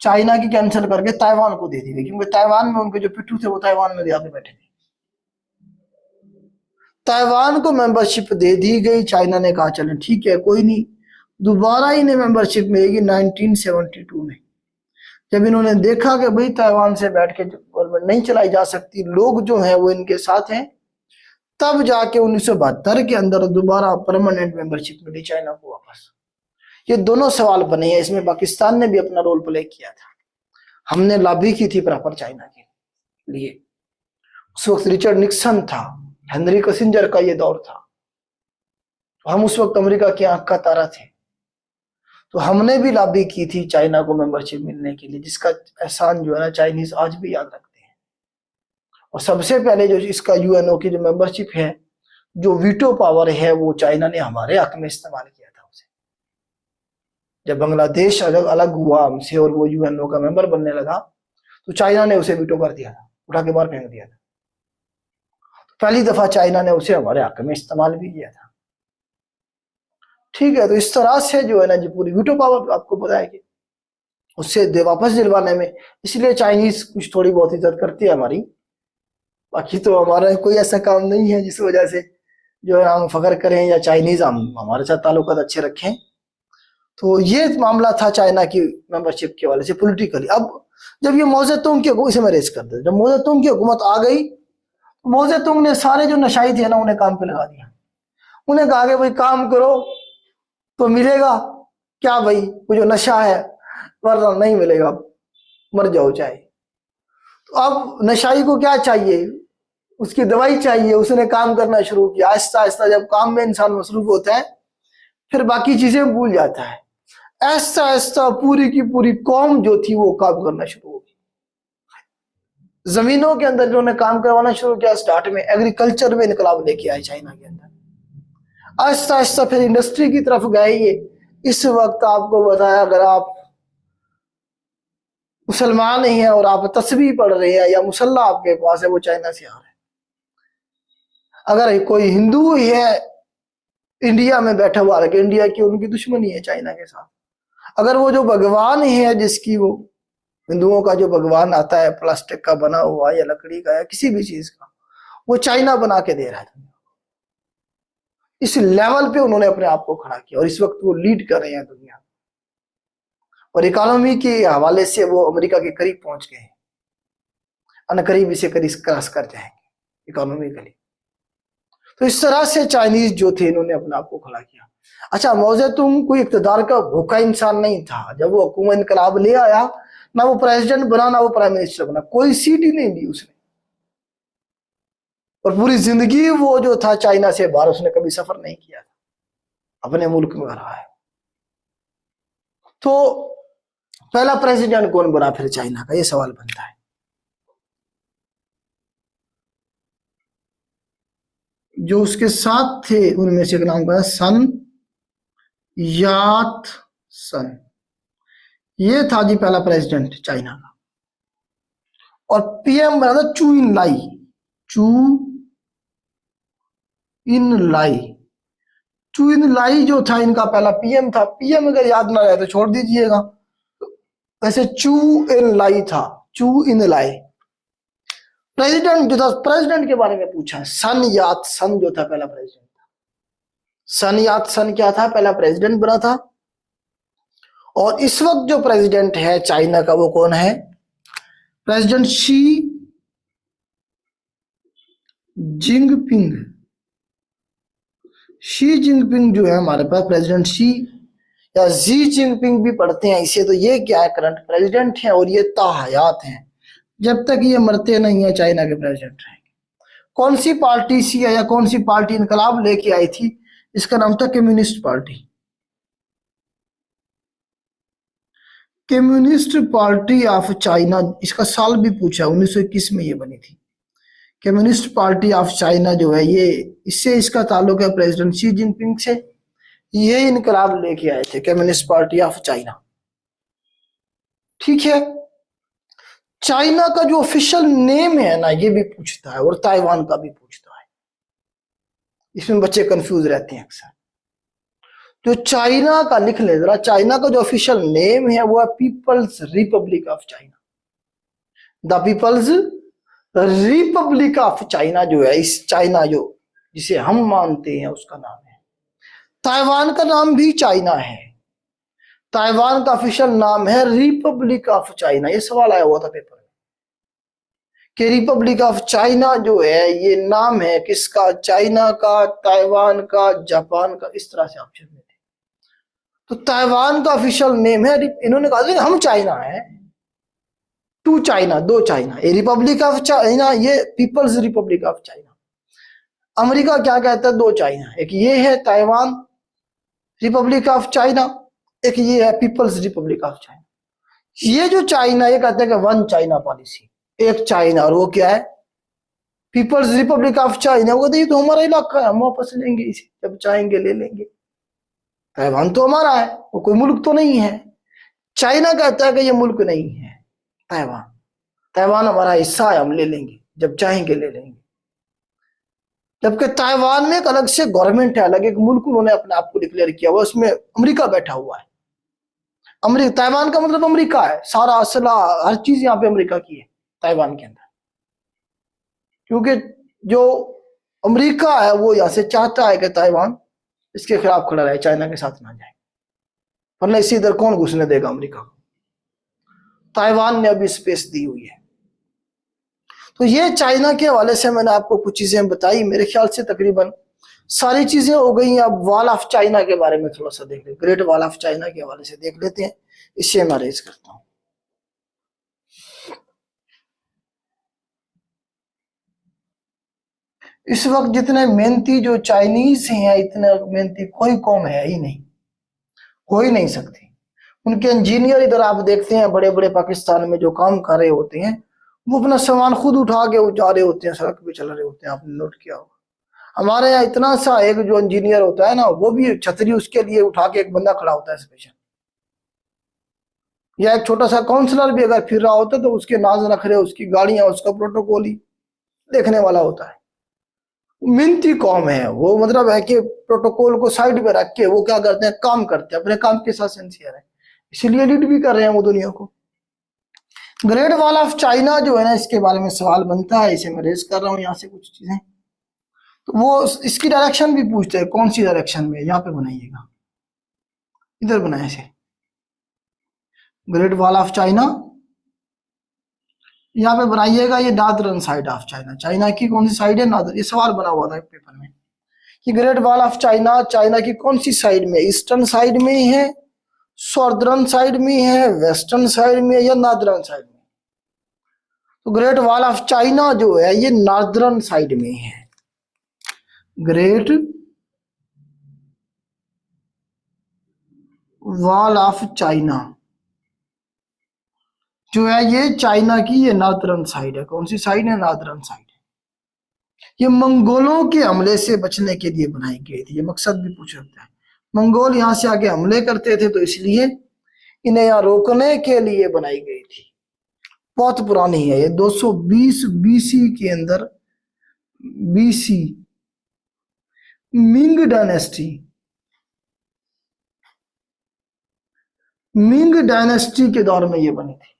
चाइना की कैंसिल करके ताइवान को दे दी गई, क्योंकि ताइवान में उनके जो पिट्ठू थे वो ताइवान में जाके बैठे थे। ताइवान को मेंबरशिप दे दी गई। चाइना ने कहा चलें ठीक है, कोई नहीं, दोबारा इन्हें मेंबरशिप मिलेगी 1972 में, जब इन्होंने देखा कि भाई ताइवान से बैठ के गवर्नमेंट नहीं चलाई जा सकती, लोग जो हैं वो इनके साथ हैं, तब जाके 1972 के अंदर दोबारा परमानेंट मेंबरशिप मिली चाइना को वापस। ये दोनों सवाल बने हैं, इसमें पाकिस्तान ने भी अपना रोल प्ले किया था। हमने लॉबी की थी प्रॉपर चाइना के लिए। उस वक्त रिचर्ड निक्सन था, हेनरी किसिंजर का ये दौर था, हम उस वक्त अमेरिका की आंख का तारा थे। तो हमने भी लॉबी की थी चाइना को मेंबरशिप मिलने के लिए, जिसका एहसान जो है ना चाइनीज आज भी याद रखते हैं। और सबसे पहले जो इसका यूएनओ की जो मेंबरशिप है, जो वीटो पावर है, वो चाइना ने हमारे हक में इस्तेमाल किया था उसे। जब बांग्लादेश अलग अलग हुआ हमसे और वो यूएनओ का मेंबर बनने लगा, तो चाइना ने उसे वीटो कर दिया था, उठा के बाहर फेंक दिया था। तो पहली दफा चाइना ने उसे हमारे हक में इस्तेमाल भी किया था। ठीक है, तो इस तरह से जो है ना जी पूरी वीटो पावर आपको पता है कि उससे वापस दिलवाने में, इसलिए चाइनीज कुछ थोड़ी बहुत इज्जत करती है हमारी। बाकी तो हमारा कोई ऐसा काम नहीं है जिस वजह से जो है हम फख्र करें या चाइनीज हम हमारे साथ ताल्लुकात अच्छे रखें। तो ये मामला था चाइना की मेंबरशिप के वाले से पॉलिटिकली। अब जब ये मौजेतुंग की इसे मैं रेस कर दे, जब मौजेतुंग की हुकूमत आ गई, मौजेतुंग ने सारे जो नशाई थे ना उन्हें काम पे लगा दिया। उन्हें कहा कि भाई काम करो तो मिलेगा क्या भाई, वो जो नशा है, वरना नहीं मिलेगा, मर जाओ चाहे। तो अब नशाई को क्या चाहिए, उसकी दवाई चाहिए। उसने काम करना शुरू किया, आहिस्ता आहिस्ता जब काम में इंसान मसरूफ होता है फिर बाकी चीजें भूल जाता है। ऐसा ऐसा पूरी की पूरी कौम जो थी वो काम करना शुरू हो गई। जमीनों के अंदर इन्होंने काम करवाना शुरू किया। स्टार्ट में एग्रीकल्चर में इनकलाब लेके आए चाइना के अंदर, आहिस्ता आहिस्ता फिर इंडस्ट्री की तरफ गए। ये इस वक्त आपको बताया, अगर आप मुसलमान ही हैं और आप तस्बीह पढ़ रहे हैं या मुसल्ला आपके पास है, वो चाइना से आ रहा है। अगर कोई हिंदू ही है इंडिया में बैठा हुआ, लगे इंडिया की उनकी दुश्मनी है चाइना के साथ। अगर वो जो भगवान है जिसकी, वो हिंदुओं का जो भगवान आता है प्लास्टिक का बना हुआ या लकड़ी का या किसी भी चीज का, वो चाइना बना के दे रहा है। इस लेवल पे उन्होंने अपने आप को खड़ा किया और इस वक्त वो लीड कर रहे हैं दुनिया, और इकोनॉमी के हवाले से वो अमेरिका के करीब पहुंच गए हैं, अनकरीब इसे करीब क्रॉस कर जाएंगे इकोनॉमिकली। तो इस तरह से चाइनीज जो थे इन्होंने अपने आप को खड़ा किया। अच्छा, मौजे तुम कोई इक़्तिदार का भूखा इंसान नहीं था। जब वो हुकूमत इनकलाब ले आया, ना वो प्रेसिडेंट बना ना वो प्राइम मिनिस्टर बना, कोई सीट ही नहीं दी उसने, और पूरी जिंदगी वो जो था चाइना से बाहर उसने कभी सफर नहीं किया था, अपने मुल्क में रहा है। तो पहला प्रेसिडेंट कौन बना फिर चाइना का, ये सवाल बनता है। जो उसके साथ थे उनमें से एक नाम का सन यात सन, ये था जी पहला प्रेसिडेंट चाइना का। और पीएम बना था चू इन लाई। चू इन लाई, चू इन लाई जो था इनका पहला पीएम था। पीएम अगर याद ना रहे तो छोड़ दीजिएगा, वैसे चू इन लाई था, चू इन लाई। प्रेसिडेंट जो था, प्रेसिडेंट के बारे में पूछा, सन यात सन जो था पहला प्रेसिडेंट था। सन यात सन क्या था, पहला प्रेसिडेंट बना था। और इस वक्त जो प्रेसिडेंट है चाइना का वो कौन है, president Xi Jinping. Xi Jinping जो है हमारे पास, प्रेसिडेंट शी या जी जिनपिंग भी पढ़ते हैं इसे। तो ये क्या है, करंट प्रेसिडेंट है और ये ताहयात हैं, जब तक ये मरते नहीं है चाइना के प्रेसिडेंट रहेंगे। कौन सी पार्टी सी है या कौन सी पार्टी इनकलाब लेके आई थी, इसका नाम था communist party. Communist party of China, इसका साल भी पूछा, 1921 में ये बनी थी। कम्युनिस्ट पार्टी ऑफ चाइना जो है ये, इससे इसका ताल्लुक है प्रेसिडेंट शी जिनपिंग से। ये इनकलाब लेके आए थे कम्युनिस्ट पार्टी ऑफ चाइना, ठीक है। चाइना का जो ऑफिशियल नेम है ना, ये भी पूछता है, और ताइवान का भी पूछता है। इसमें बच्चे कंफ्यूज रहते हैं अक्सर। जो चाइना का लिख ले जरा, चाइना का जो ऑफिशियल नेम है वो है people's republic of China. The people's republic of China जो है, इस चाइना जो जिसे हम मानते हैं उसका नाम है। ताइवान का नाम भी चाइना है, ताइवान का ऑफिशियल नाम है रिपब्लिक ऑफ चाइना। ये सवाल आया हुआ था पेपर में कि रिपब्लिक ऑफ चाइना जो है ये नाम है किसका, चाइना का, ताइवान का, जापान का, इस तरह से ऑप्शन में थे। तो ताइवान का ऑफिशियल नेम है, इन्होंने कहा हम चाइना है, टू चाइना, दो चाइना, ये रिपब्लिक ऑफ चाइना, ये people's republic of China. America क्या कहता है, दो चाइना, एक ये है ताइवान रिपब्लिक ऑफ चाइना, एक ये है पीपल्स रिपब्लिक ऑफ चाइना। ये जो चाइना, ये कहते हैं कि वन चाइना पॉलिसी, एक चाइना, और वो क्या है पीपल्स रिपब्लिक ऑफ चाइना। वो कहते तो हमारा इलाका है, हम वापस लेंगे इसे, जब चाहेंगे ले लेंगे। ताइवान तो हमारा है, वो कोई मुल्क तो नहीं है। चाइना कहता है कि ये मुल्क नहीं है ताइवान, ताइवान हमारा हिस्सा है, हम ले लेंगे, जब चाहेंगे ले लेंगे। जबकि ताइवान में एक अलग से गवर्नमेंट है, अलग एक मुल्क उन्होंने अपने आप को डिक्लेयर किया हुआ, उसमें अमेरिका बैठा हुआ है। अमेरिका, ताइवान का मतलब अमेरिका है, सारा असला हर चीज यहाँ पे अमेरिका की है ताइवान के अंदर। क्योंकि जो अमेरिका है वो यहाँ से चाहता है कि ताइवान इसके खिलाफ खड़ा रहे, चाइना के साथ ना जाए, वरना इसी इधर कौन घुसने देगा अमेरिका को। ताइवान ने अभी स्पेस दी हुई है। तो ये चाइना के हवाले से मैंने आपको कुछ चीजें बताई, मेरे ख्याल से तकरीबन सारी चीजें हो गई। अब वॉल ऑफ चाइना के बारे में थोड़ा सा देख लेते, ग्रेट वॉल ऑफ चाइना के हवाले से देख लेते हैं। इससे मैं रेज करता हूं। इस वक्त जितने मेहनती जो चाइनीज हैं, इतने मेहनती कोई कौम है ही नहीं, हो ही नहीं सकती। उनके इंजीनियर इधर आप देखते हैं, बड़े बड़े पाकिस्तान में जो काम कर रहे होते हैं, वो अपना सामान खुद उठा के जा रहे होते हैं, सड़क पे चल रहे होते हैं। आपने नोट किया होगा। हमारे यहाँ इतना सा एक जो इंजीनियर होता है ना, वो भी छतरी उसके लिए उठा के एक बंदा खड़ा होता है स्पेशल। या एक छोटा सा काउंसलर भी अगर फिर रहा होता तो उसके नाज नखरे, उसकी गाड़ियां, उसका प्रोटोकॉल ही देखने वाला होता है। मिनती कौम है वो, मतलब है कि प्रोटोकॉल को साइड पे रख के वो क्या करते हैं, काम करते हैं, अपने काम के साथ सिंसियर है, इसलिए लीड भी कर रहे हैं वो दुनिया को। ग्रेट वॉल ऑफ चाइना जो है ना, इसके बारे में सवाल बनता है, इसे मैं रेज कर रहा हूँ यहाँ से कुछ चीजें। तो वो इसकी डायरेक्शन भी पूछते हैं, कौन सी डायरेक्शन में, यहाँ पे बनाइएगा, इधर बनाए से ग्रेट वॉल ऑफ चाइना, यहाँ पे बनाइएगा ये northern side of China. China की कौन सी साइड है, नादर। ये सवाल बना हुआ था पेपर में कि great wall of China China की कौन सी साइड में, ईस्टर्न साइड में ही है, सॉर्दर्न साइड में है, वेस्टर्न साइड में, या नादरन साइड में। तो ग्रेट वॉल ऑफ चाइना जो है ये नादरन साइड में है। ग्रेट वॉल ऑफ चाइना जो है ये चाइना की ये नादरन साइड है। कौन सी साइड है, नादरन साइड है। ये मंगोलों के हमले से बचने के लिए बनाई गई थी, ये मकसद भी पूछ सकता है। मंगोल यहां से आके हमले करते थे, तो इसलिए इन्हें यहाँ रोकने के लिए बनाई गई थी। बहुत पुरानी है ये, 220 बीसी के अंदर, BC Ming dynasty, Ming dynasty के दौर में ये बनी थी।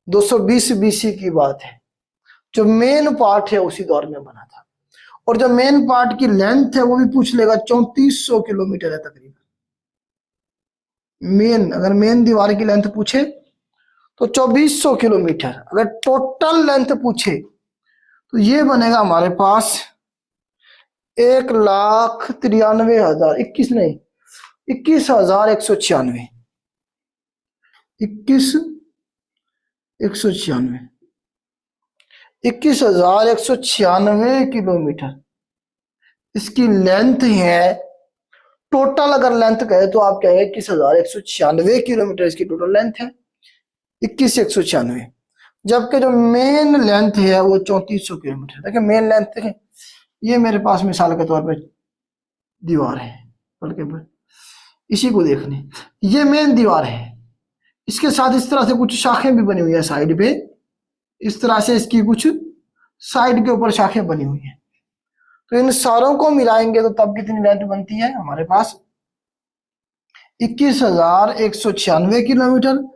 220 बीसी की बात है। जो मेन पार्ट है उसी दौर में बना था, और जो मेन पार्ट की लेंथ है वो भी पूछ लेगा, 3400 किलोमीटर है तकरीबन। मेन, अगर मेन दीवार की लेंथ पूछे तो 2400 किलोमीटर। अगर टोटल लेंथ पूछे तो ये बनेगा हमारे पास 1,93,000, 21 नहीं, 21,196, 21,196, 21,196 किलोमीटर इसकी लेंथ है। टोटल अगर लेंथ कहे तो आप कहेंगे 21,196 किलोमीटर इसकी टोटल लेंथ है, 21,196। जबकि जो मेन लेंथ है वो 3400 किलोमीटर। देखिए मेन लेंथ देखें, ये मेरे पास मिसाल के तौर पे दीवार है, बल्कि इसी को देखने, ये मेन दीवार है, इसके साथ इस तरह से कुछ शाखें भी बनी हुई है साइड पे, इस तरह से इसकी कुछ साइड के ऊपर शाखें बनी हुई है। तो इन सारों को मिलाएंगे तो तब कितनी लेंथ बनती है हमारे पास, 21,196 किलोमीटर।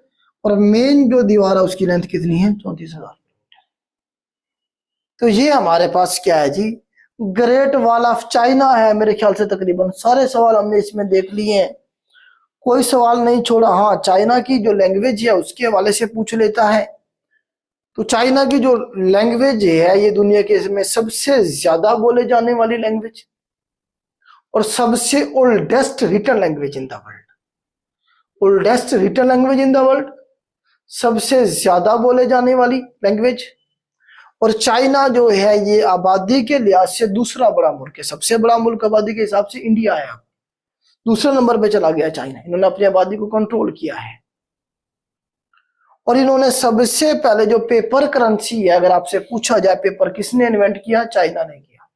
और मेन जो दीवार है उसकी लेंथ कितनी है, 34,000 किलोमीटर। तो ये हमारे पास क्या है जी, ग्रेट वॉल ऑफ चाइना है। मेरे ख्याल से तकरीबन सारे सवाल हमने इसमें देख लिए हैं, कोई सवाल नहीं छोड़ा। हाँ, चाइना की जो लैंग्वेज है उसके हवाले से पूछ लेता है। तो चाइना की जो लैंग्वेज है ये दुनिया के इसमें सबसे ज्यादा बोले जाने वाली लैंग्वेज और सबसे oldest written language in the world. Oldest written language in the world, सबसे ज्यादा बोले जाने वाली लैंग्वेज। और चाइना जो है ये आबादी के लिहाज से दूसरा बड़ा मुल्क है। सबसे बड़ा मुल्क आबादी के हिसाब से इंडिया है, दूसरे नंबर पे चला गया चाइना। इन्होंने अपनी आबादी को कंट्रोल किया है। और इन्होंने सबसे पहले जो पेपर करेंसी है, अगर आपसे पूछा जाए पेपर किसने इन्वेंट किया, चाइना ने किया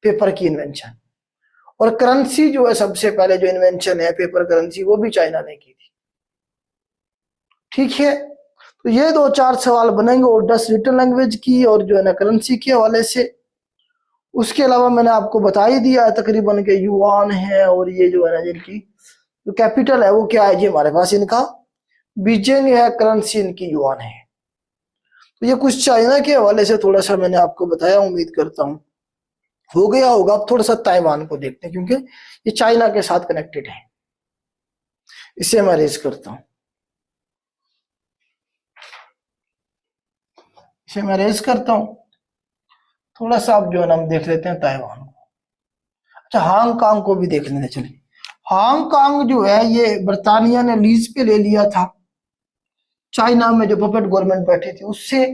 पेपर की इन्वेंशन। और करेंसी जो है सबसे पहले जो इन्वेंशन है पेपर करेंसी, वो भी चाइना ने की थी। ठीक है, तो ये 2-4 सवाल बनेंगे और 10 रिटन लैंग्वेज की और जो है ना करेंसी के हवाले से। उसके अलावा मैंने आपको बता ही दिया है तकरीबन के युआन है, और ये जो है ना जिनकी जो कैपिटल है वो क्या है जी हमारे पास, इनका बीजिंग है, करेंसी इनकी युआन है। तो ये कुछ चाइना के हवाले से थोड़ा सा मैंने आपको बताया, उम्मीद करता हूँ हो गया होगा। अब थोड़ा सा ताइवान को देखते हैं क्योंकि ये चाइना के साथ कनेक्टेड है। इसे मैं रेज करता हूं, इसे मैं रेज करता हूं। थोड़ा सा आप जो है ना हम देख लेते हैं ताइवान को। अच्छा, हांगकांग को भी देख लेते चलिए। हांगकांग जो है ये बर्तानिया ने लीज पे ले लिया था, चाइना में जो पपेट गवर्नमेंट बैठी थी उससे।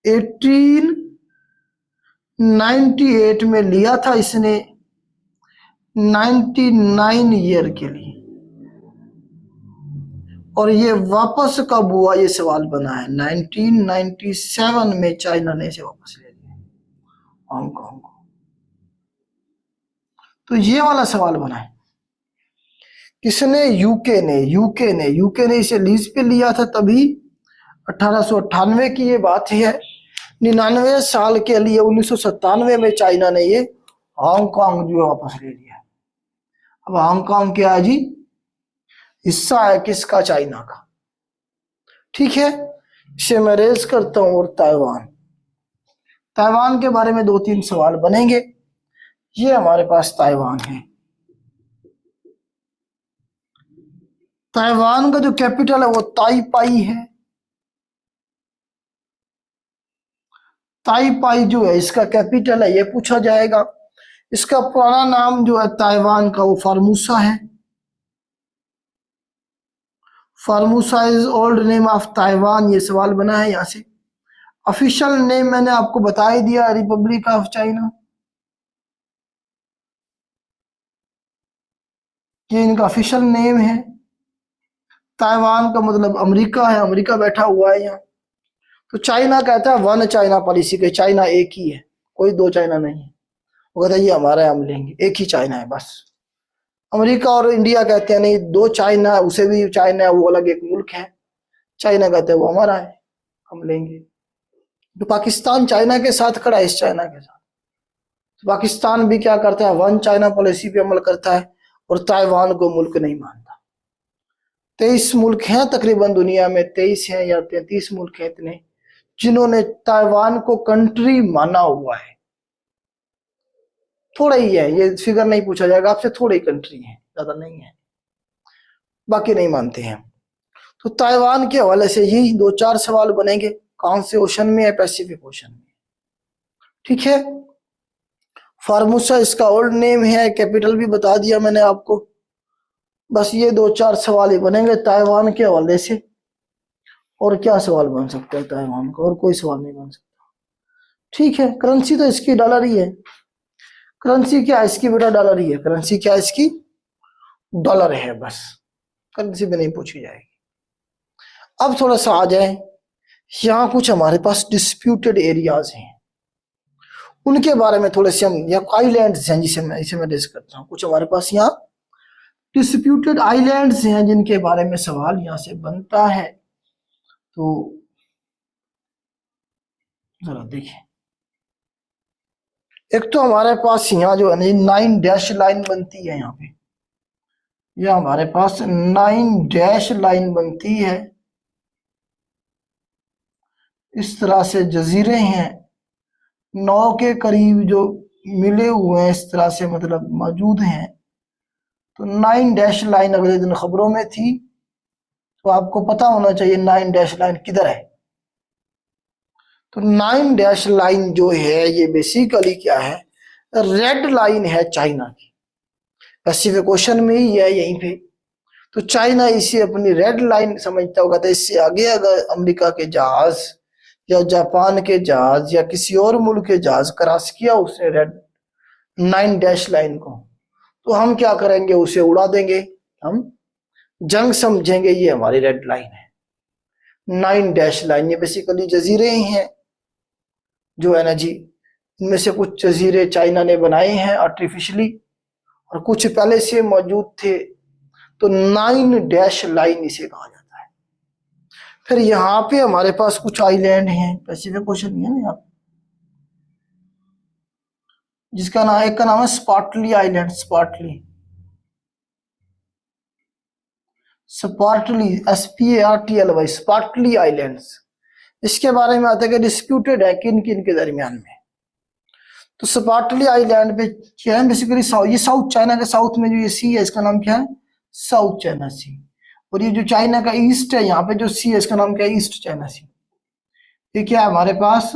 1898 में लिया था इसने 99 ईयर के लिए, और ये वापस कब हुआ ये सवाल बना है। 1997 में चाइना ने इसे वापस ले लिया हांगकांग को। तो ये वाला सवाल बना है, किसने? यूके ने इसे लीज पे लिया था तभी 1898 की ये बात है। 99 साल के लिए 1997 में चाइना ने ये हांगकांग जो वापस ले लिया। अब हांगकांग क्या है जी? हिस्सा है किसका? चाइना का। ठीक है, इसे मैं रेज करता हूं। और ताइवान के बारे में 2-3 सवाल बनेंगे। ये हमारे पास ताइवान है। ताइवान का जो कैपिटल है वो ताइपाई है। ताइपाई जो है इसका कैपिटल है, ये पूछा जाएगा। इसका पुराना नाम जो है ताइवान का वो फार्मूसा है। Formosa is old name of Taiwan, ये सवाल बना है यहां से। ऑफिशियल नेम मैंने आपको बता ही दिया, रिपब्लिक ऑफ चाइना। ये इनका ऑफिशियल नेम है। ताइवान का मतलब अमेरिका है, अमेरिका बैठा हुआ है यहाँ। तो चाइना कहता है वन चाइना पॉलिसी के, चाइना एक ही है, कोई दो चाइना नहीं है। वो कहता है ये हमारा है, हम लेंगे, एक ही चाइना है बस। अमेरिका और इंडिया कहते हैं नहीं, दो चाइना, उसे भी चाइना है, वो अलग एक मुल्क है। चाइना कहते हैं वो हमारा है, हम लेंगे। तो पाकिस्तान चाइना के साथ खड़ा है, इस चाइना के साथ। तो पाकिस्तान भी क्या करता है? वन चाइना पॉलिसी पे अमल करता है और ताइवान को मुल्क नहीं मानता। 23 मुल्क हैं तकरीबन दुनिया में, 23 हैं या 33 मुल्क हैं इतने, जिन्होंने ताइवान को कंट्री माना हुआ है। थोड़ा ही है, ये फिगर नहीं पूछा जाएगा आपसे, थोड़ी कंट्री है, ज्यादा नहीं है, बाकी नहीं मानते हैं। तो ताइवान के हवाले से यही 2-4 सवाल बनेंगे। कौन से ओशन में है? पैसिफिक ओशन में। ठीक है, फार्मूसा इसका ओल्ड नेम है, कैपिटल भी बता दिया मैंने आपको। बस ये 2-4 सवाल ही बनेंगे ताइवान के हवाले से। और क्या सवाल बन सकता है ताइवान का? और कोई सवाल नहीं बन सकता। ठीक है, करेंसी तो इसकी डॉलर ही है। करेंसी क्या है इसकी बेटा? डॉलर ही है। करेंसी क्या है इसकी? डॉलर है बस, करेंसी भी नहीं पूछी जाएगी। अब थोड़ा सा आ जाए, यहाँ कुछ हमारे पास डिस्प्यूटेड एरियाज हैं, उनके बारे में थोड़े से हम, या आइलैंड्स हैं जिसे मैं डिस्कस करता हूँ। कुछ हमारे पास यहाँ डिस्प्यूटेड आइलैंड्स हैं जिनके बारे में सवाल यहाँ से बनता है। तो जरा देखिए, एक तो हमारे पास यहाँ जो है 9 डैश लाइन बनती है यहाँ पे, यह हमारे पास 9 डैश लाइन बनती है। इस तरह से जजीरे हैं 9 के करीब जो मिले हुए हैं, इस तरह से मतलब मौजूद हैं। तो 9 डैश लाइन अगले दिन खबरों में थी, तो आपको पता होना चाहिए 9 डैश लाइन किधर है। तो 9 डैश लाइन जो है ये बेसिकली क्या है? रेड लाइन है चाइना की। पैसिफिक ओशन में ही है यहीं पे। तो चाइना इसे अपनी रेड लाइन समझता होगा। तो इससे आगे अगर अमेरिका के जहाज या जापान के जहाज या किसी और मुल्क के जहाज क्रॉस किया उसने रेड 9 डैश लाइन को, तो हम क्या करेंगे? उसे उड़ा देंगे, हम जंग समझेंगे, ये हमारी रेड लाइन है। 9 डैश लाइन ये बेसिकली जजीरे ही हैं जो है ना जी, इनमें से कुछ जजीरे चाइना ने बनाए हैं आर्टिफिशियली और कुछ पहले से मौजूद थे। तो 9 डैश लाइन इसे कहा जाता है। फिर यहाँ पे हमारे पास कुछ आइलैंड हैं, पैसिफिक ओशन है ना यहाँ, जिसका नाम, एक का नाम है Spratly island. Spratly SPARTLY, Spratly islands. इसके बारे में आता है कि डिस्प्यूटेड है किन किन के दरमियान में। तो स्पार्टली आइलैंड पे क्या है? बेसिकली ये साउथ चाइना के साउथ में जो ये सी है इसका नाम क्या है? साउथ चाइना सी। और ये जो चाइना का ईस्ट है, यहाँ पे जो सी है इसका नाम क्या है? ईस्ट चाइना सी। ये क्या है हमारे पास?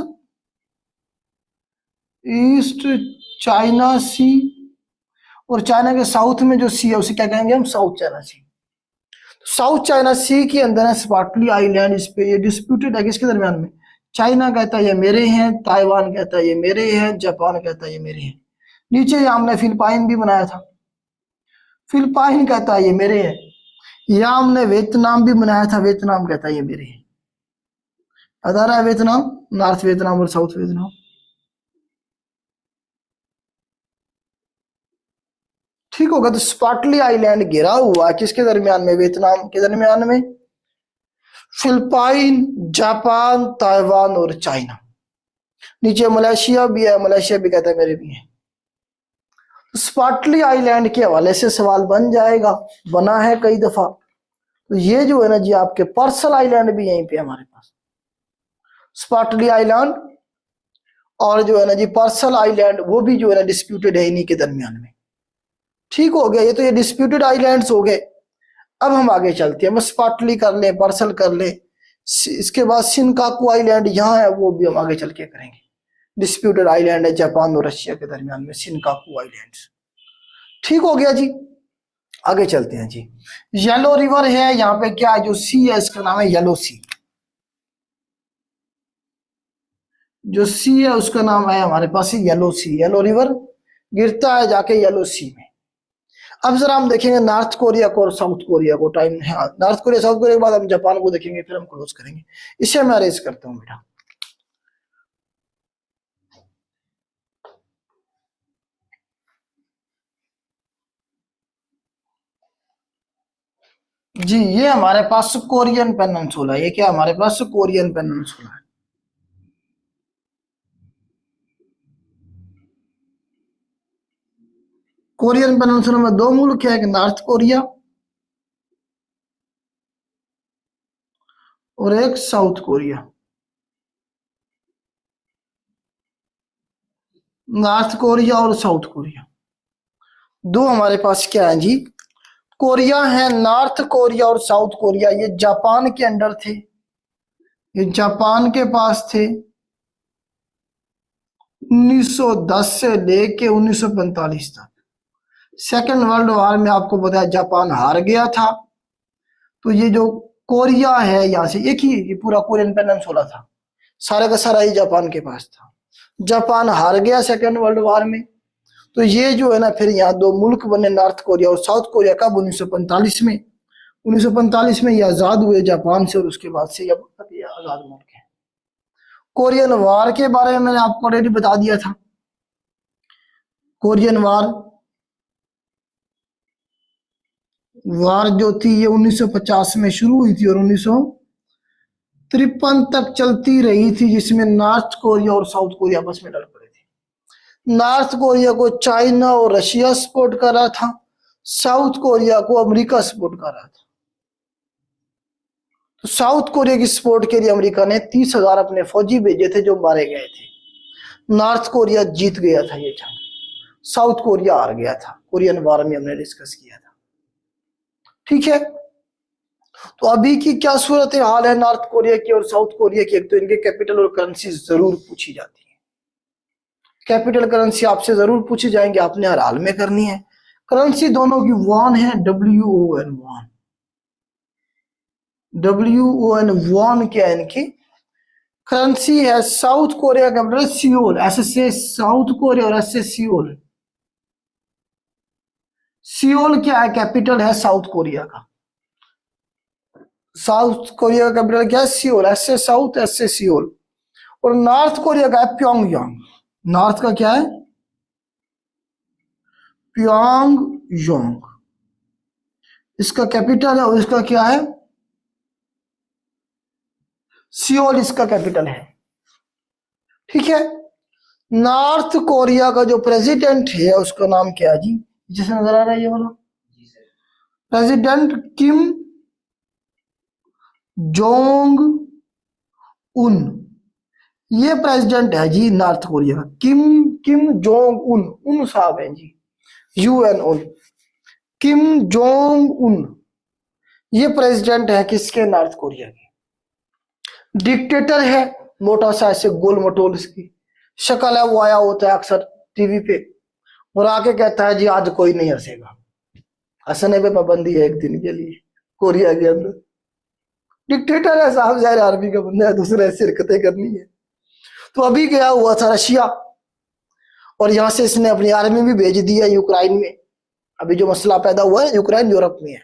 ईस्ट चाइना सी और चाइना के साउथ में जो सी है उसे क्या कहेंगे हम, साउथ चाइना सी। साउथ चाइना सी के अंदर है स्पार्टली आइलैंड, इस पे ये डिस्प्यूटेड है किसके दरमियान में, चाइना कहता है ये मेरे हैं, ताइवान कहता है ये मेरे हैं, जापान कहता है ये मेरे हैं। नीचे यहाँ हमने फिलिपाइन भी बनाया था, फिलिपाइन कहता है ये मेरे हैं। यहाँ हमने वियतनाम भी बनाया था, वियतनाम कहता है ये मेरे हैं। याद आ रहा है वियतनाम, नॉर्थ वियतनाम और साउथ वियतनाम। ठीक होगा। तो स्पार्टली आइलैंड घिरा हुआ किसके दरमियान में, वियतनाम के दरमियान में, फिलिपाइन, जापान, ताइवान और चाइना। नीचे मलेशिया भी है, मलेशिया भी कहता है मेरे भी है। स्पार्टली आइलैंड के हवाले से सवाल बन जाएगा, बना है कई दफा। तो ये जो है ना जी आपके पर्सल आइलैंड भी यहीं पे हमारे पास, स्पार्टली आइलैंड और जो है ना जी पर्सल आइलैंड, वो भी जो है ना डिस्प्यूटेड है इन्हीं के दरमियान में। ठीक हो गया, ये तो ये डिस्प्यूटेड आइलैंड्स हो गए। अब हम आगे चलते हैं, बस स्पार्टली कर ले, पर्सल कर ले, इसके बाद शिनकाकू आइलैंड यहाँ है, वो भी हम आगे चल के करेंगे। डिस्प्यूटेड आइलैंड है जापान और रशिया के दरमियान में, शिनकाकू आइलैंड्स। ठीक हो गया जी, आगे चलते हैं जी। येलो रिवर है यहाँ पे, क्या है जो सी है इसका नाम है येलो सी। जो सी है उसका नाम है हमारे पास येलो सी, येलो रिवर गिरता है जाके येलो सी में। अब जरा हम देखेंगे नॉर्थ कोरिया को और साउथ कोरिया को, टाइम है नॉर्थ कोरिया साउथ कोरिया के बाद हम जापान को देखेंगे, फिर हम क्लोज करेंगे। इसे मैं अरेंज करता हूँ बेटा। जी ये हमारे पास कोरियन पेनिनसुला है, ये क्या हमारे पास कोरियन पेनिनसुला है। कोरियन पेनिनसुला में दो मुल्क है, एक नॉर्थ कोरिया और एक साउथ कोरिया। नॉर्थ कोरिया और साउथ कोरिया दो हमारे पास क्या है जी, कोरिया है। नॉर्थ कोरिया और साउथ कोरिया ये जापान के अंडर थे, ये जापान के पास थे 1910 से लेके 1945 तक। सेकेंड वर्ल्ड वॉर में आपको पता है जापान हार गया था, तो ये जो कोरिया है यहाँ से एक ही, ये पूरा कोरियन पेनिनसुला था, सारा का सारा ही जापान के पास था। जापान हार गया सेकेंड वर्ल्ड वॉर में, तो ये जो है ना फिर यहाँ दो मुल्क बने, नॉर्थ कोरिया और साउथ कोरिया। कब, 1945 में। 1945 में ये आजाद हुए जापान से, और उसके बाद से अब ये आजाद मुल्क है। कोरियन वार के बारे में मैंने आपको ऑलरेडी बता दिया था। कोरियन वार जो थी ये 1950 में शुरू हुई थी और 1953 तक चलती रही थी, जिसमें नॉर्थ कोरिया और साउथ कोरिया आपस में लड़ पड़े थे। नॉर्थ कोरिया को चाइना और रशिया सपोर्ट कर रहा था, साउथ कोरिया को अमेरिका सपोर्ट कर रहा था। तो साउथ कोरिया की सपोर्ट के लिए अमेरिका ने 30,000 अपने फौजी भेजे थे जो मारे गए थे। नॉर्थ कोरिया जीत गया था ये जंग, साउथ कोरिया हार गया था। कोरियन वार में हमने डिस्कस किया था। ठीक है, तो अभी की क्या सूरत हाल है नॉर्थ कोरिया की और साउथ कोरिया की। एक तो इनके कैपिटल और करेंसी जरूर पूछी जाती है, कैपिटल करेंसी आपसे जरूर पूछी जाएंगे, आपने हर हाल में करनी है। करेंसी दोनों की वॉन है, WON वॉन, WON वॉन क्या है इनकी करेंसी है। साउथ कोरिया कैपिटल सियोल, ऐसे से साउथ कोरिया और ऐसे सियोल। सियोल क्या है, कैपिटल है साउथ कोरिया का। साउथ कोरिया का कैपिटल क्या है, सियोल, ऐसे साउथ ऐसे सियोल। और नॉर्थ कोरिया का है प्योंगयांग। नॉर्थ का क्या है, प्योंगयांग, इसका कैपिटल है। और इसका क्या है, सियोल इसका कैपिटल है। ठीक है, नॉर्थ कोरिया का जो प्रेसिडेंट है उसका नाम क्या है जी, जिसे नजर आ रहा है ये वाला प्रेसिडेंट, किम जोंग उन। ये प्रेसिडेंट है जी नॉर्थ कोरिया का, किम जोंग उन साहब हैं जी, UN उन, किम जोंग उन। ये प्रेसिडेंट है किसके, नॉर्थ कोरिया के। डिक्टेटर है, मोटा सा ऐसे गोल मटोल इसकी शक्ल है, वो आया होता है अक्सर टीवी पे। और आके कहता है जी आज कोई नहीं हंसेगा। हंसने पे पाबंदी है 1 दिन के लिए कोरिया के अंदर। डिक्टेटर है साहब, ज़ाहिर आर्मी का बंदा है, दूसरे ऐसी हरकतें करनी है। तो अभी गया हुआ था रशिया, और यहाँ से इसने अपनी आर्मी भी भेज दी है यूक्रेन में। अभी जो मसला पैदा हुआ है यूक्रेन यूरोप में है,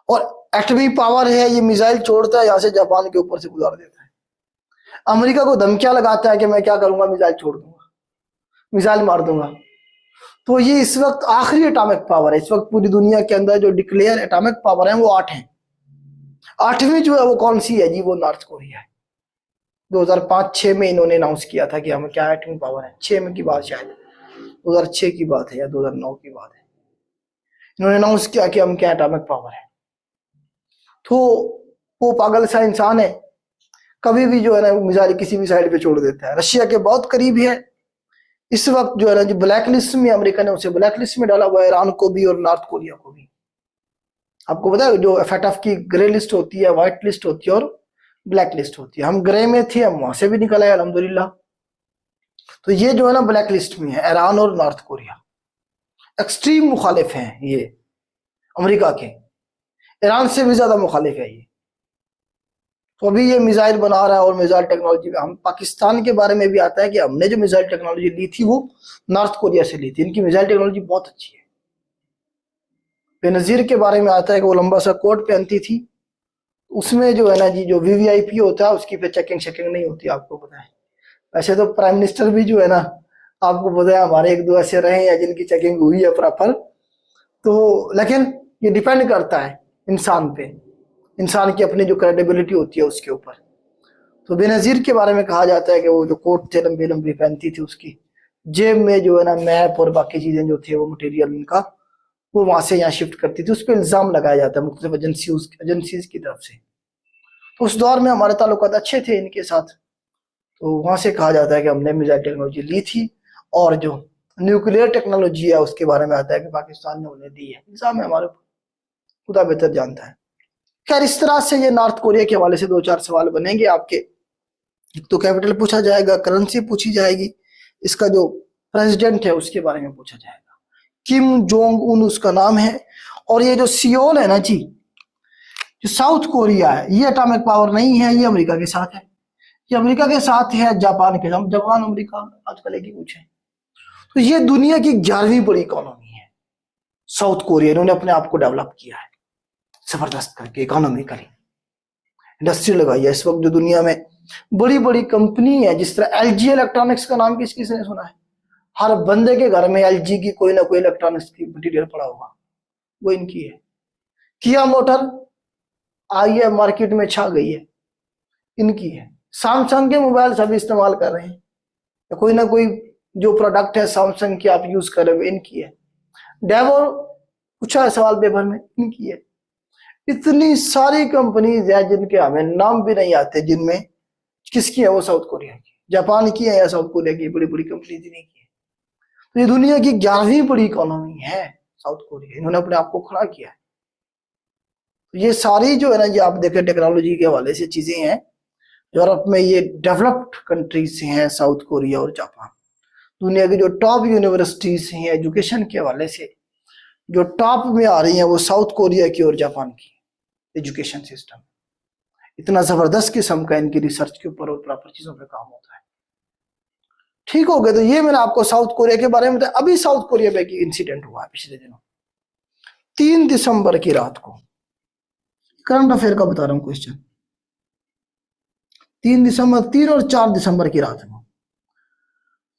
और एटमी पावर है, ये मिसाइल छोड़ता है यहाँ से जापान के ऊपर से गुजार देता है। अमेरिका को धमकियां लगाता है कि मैं क्या करूंगा, मिसाइल छोड़ दूंगा, मिसाइल मार दूंगा। तो ये इस वक्त आखिरी एटॉमिक पावर है। इस वक्त पूरी दुनिया के अंदर जो डिक्लेयर एटॉमिक पावर है वो 8 है। 8वीं जो है वो कौन सी है जी, वो नॉर्थ कोरिया है। 2005-6 में इन्होंने अनाउंस किया था कि हम क्या एटॉमिक पावर है। 6 में की बात, शायद 2006 की बात है या 2009 की बात है, इन्होंने अनाउंस किया कि हम क्या एटॉमिक पावर है। तो वो पागल सा इंसान है, कभी भी जो है ना मिसाइल किसी भी साइड पे छोड़ देता है। रशिया के बहुत करीब है इस वक्त, जो है ना जो ब्लैक लिस्ट में, अमेरिका ने उसे ब्लैक लिस्ट में डाला हुआ है, ईरान को भी और नॉर्थ कोरिया को भी। आपको पता है जो FATF की ग्रे लिस्ट होती है, व्हाइट लिस्ट होती है और ब्लैक लिस्ट होती है। हम ग्रे में थे, हम वहां से भी निकल आए अल्हम्दुलिल्लाह। तो ये जो है ना ब्लैक लिस्ट में है ईरान और नॉर्थ कोरिया। एक्सट्रीम मुखालिफ हैं ये अमेरिका के, ईरान से भी ज्यादा मुखालिफ है ये। तो अभी ये मिसाइल बना रहा है, और मिसाइल टेक्नोलॉजी में हम पाकिस्तान के बारे में भी आता है कि हमने जो मिसाइल टेक्नोलॉजी ली थी वो नॉर्थ कोरिया से ली थी। इनकी मिसाइल टेक्नोलॉजी बहुत अच्छी है। बेनजीर के बारे में आता है कि वो लंबा सा कोट पहनती थी, उसमें जो है ना जी जो VVIP होता है उसकी पे चेकिंग नहीं होती, आपको पता है। वैसे तो प्राइम मिनिस्टर भी जो है ना, आपको पता है हमारे 1-2 ऐसे रहे हैं जिनकी चेकिंग हुई है प्रॉपर। तो लेकिन ये डिपेंड करता है इंसान पे, इंसान की अपनी जो क्रेडिबिलिटी होती है उसके ऊपर। तो बेनजीर के बारे में कहा जाता है कि वो जो कोट थे लंबी लंबी पहनती थी, उसकी जेब में जो है ना मैप और बाकी चीजें जो थे वो मटेरियल उनका वो वहां से यहाँ शिफ्ट करती थी। उस पर इल्जाम लगाया जाता है मुख्तलिफ एजेंसीज की तरफ से। तो उस दौर में हमारे ताल्लुकात अच्छे थे इनके साथ, तो वहां से कहा जाता है कि हमने मिसाइल टेक्नोलॉजी ली थी, और जो न्यूक्लियर टेक्नोलॉजी है उसके बारे में आता है कि पाकिस्तान ने उन्हें दी है। इल्जाम है हमारे, खुदा बेहतर जानता है। खैर इस तरह से ये नॉर्थ कोरिया के हवाले से 2-4 सवाल बनेंगे आपके। एक तो कैपिटल पूछा जाएगा, करेंसी पूछी जाएगी, इसका जो प्रेसिडेंट है उसके बारे में पूछा जाएगा। किम जोंग उन उसका नाम है। और ये जो सियोल है ना जी, जो साउथ कोरिया है, ये एटॉमिक पावर नहीं है, ये अमेरिका के साथ है। ये अमेरिका के साथ है जापान के साथ। जापान अमेरिका आजकल एक ही कुछ है। तो ये दुनिया की 11वीं बड़ी इकोनॉमी है साउथ कोरिया। इन्होंने अपने आप को डेवलप किया है जबरदस्त करके, इकोनॉमिकली इंडस्ट्री लगाई है। इस वक्त जो दुनिया में बड़ी बड़ी कंपनी है, जिस तरह LG इलेक्ट्रॉनिक्स का नाम किसने सुना है? हर बंदे के घर में LG की कोई ना कोई इलेक्ट्रॉनिक्स की मटीरियल पड़ा होगा, वो इनकी है। किया मोटर आई है, मार्केट में छा गई है, इनकी है। सैमसंग के मोबाइल सभी इस्तेमाल कर रहे हैं, या कोई ना कोई जो प्रोडक्ट है सैमसंग की आप यूज कर रहे हो, इनकी है। डेवो पूछा है सवाल पेपर में, इनकी है। इतनी सारी कंपनीज है जिनके हमें नाम भी नहीं आते, जिनमें किसकी है? वो साउथ कोरिया की, जापान की है या साउथ कोरिया की बड़ी बड़ी कंपनी जिन्हें की है। तो ये दुनिया की 11वीं बड़ी इकोनॉमी है साउथ कोरिया। इन्होंने अपने आप को खड़ा किया है। तो ये सारी जो है ना, ये आप देखें टेक्नोलॉजी के हवाले से चीजें हैं। यूरोप में ये डेवलप्ड कंट्रीज हैं साउथ कोरिया और जापान। दुनिया की जो टॉप यूनिवर्सिटीज हैं एजुकेशन के हवाले से, जो टॉप में आ रही हैं, वो साउथ कोरिया की और जापान की एजुकेशन सिस्टम। इतना जबरदस्त किस्म का इनकी रिसर्च के ऊपर और प्रॉपर चीजों पे काम होता है। ठीक हो गया। तो ये मैंने आपको साउथ कोरिया के बारे में बताया। अभी साउथ कोरिया में एक इंसिडेंट हुआ है पिछले दिनों, 3 दिसंबर की रात को। करंट अफेयर का बता रहा हूँ क्वेश्चन। 3 और 4 दिसंबर की रात में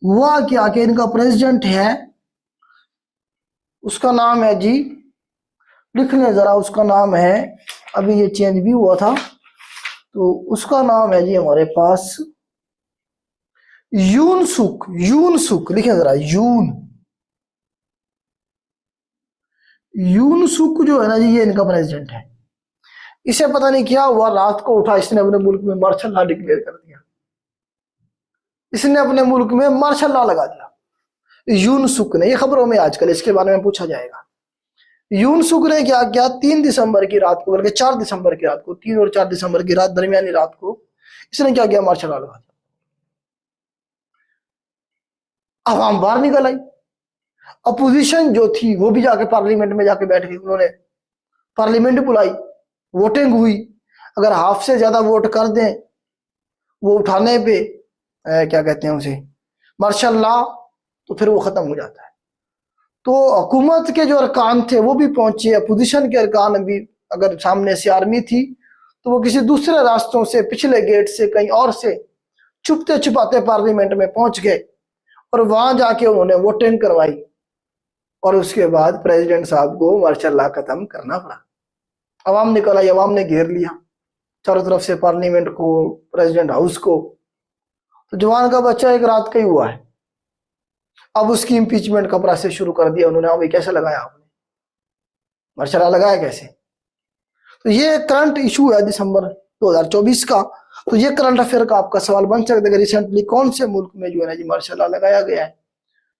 हुआ क्या कि इनका प्रेसिडेंट है, उसका नाम है जी, लिख लें जरा, उसका नाम है, अभी ये चेंज भी हुआ था, तो उसका नाम है जी हमारे पास यून सुक लिखे जरा, यून सुक जो है ना जी, ये इनका प्रेसिडेंट है। इसे पता नहीं क्या हुआ, रात को उठा, इसने अपने मुल्क में मार्शल लॉ डिक्लेयर कर दिया। इसने अपने मुल्क में मार्शल लॉ लगा दिया यून सुक ने। ये खबरों में आजकल, इसके बारे में पूछा जाएगा। यून सुक ने क्या किया, 3 दिसंबर की रात को, बल्कि 4 दिसंबर की रात को, 3 और 4 दिसंबर की रात, दरमियानी रात को इसने क्या किया, मार्शल लॉ लगा दिया। आवाम बाहर निकल आई। अपोजिशन जो थी वो भी जाके पार्लियामेंट में जाके बैठ गई, उन्होंने पार्लियामेंट बुलाई, वोटिंग हुई। अगर हाफ से ज्यादा वोट कर दें वो उठाने पे क्या कहते हैं उसे, मार्शल लॉ, तो फिर वो खत्म हो जाता है। तो हुकूमत के जो अरकान थे वो भी पहुंचे, अपोजिशन के अरकान भी, अगर सामने से आर्मी थी तो वो किसी दूसरे रास्तों से, पिछले गेट से, कहीं और से छुपते छुपाते पार्लियामेंट में पहुंच गए और वहां जाके उन्होंने वोटिंग करवाई और उसके बाद प्रेसिडेंट साहब को मार्शल लॉ खत्म करना पड़ा। अवाम निकल आई, अवाम ने घेर लिया चारों तरफ से पार्लियामेंट को, प्रेसिडेंट हाउस को। तो जवान का बच्चा एक रात का ही हुआ है, अब उसकी इम्पीचमेंट का प्रोसेस शुरू कर दिया उन्होंने। भाई कैसे लगाया आपने, मार्शल लॉ लगाया कैसे? तो ये करंट इशू है दिसंबर 2024 का। तो ये करंट अफेयर का आपका सवाल बन सकता है कि रिसेंटली कौन से मुल्क में जो है ना जी मार्शल लॉ लगाया गया है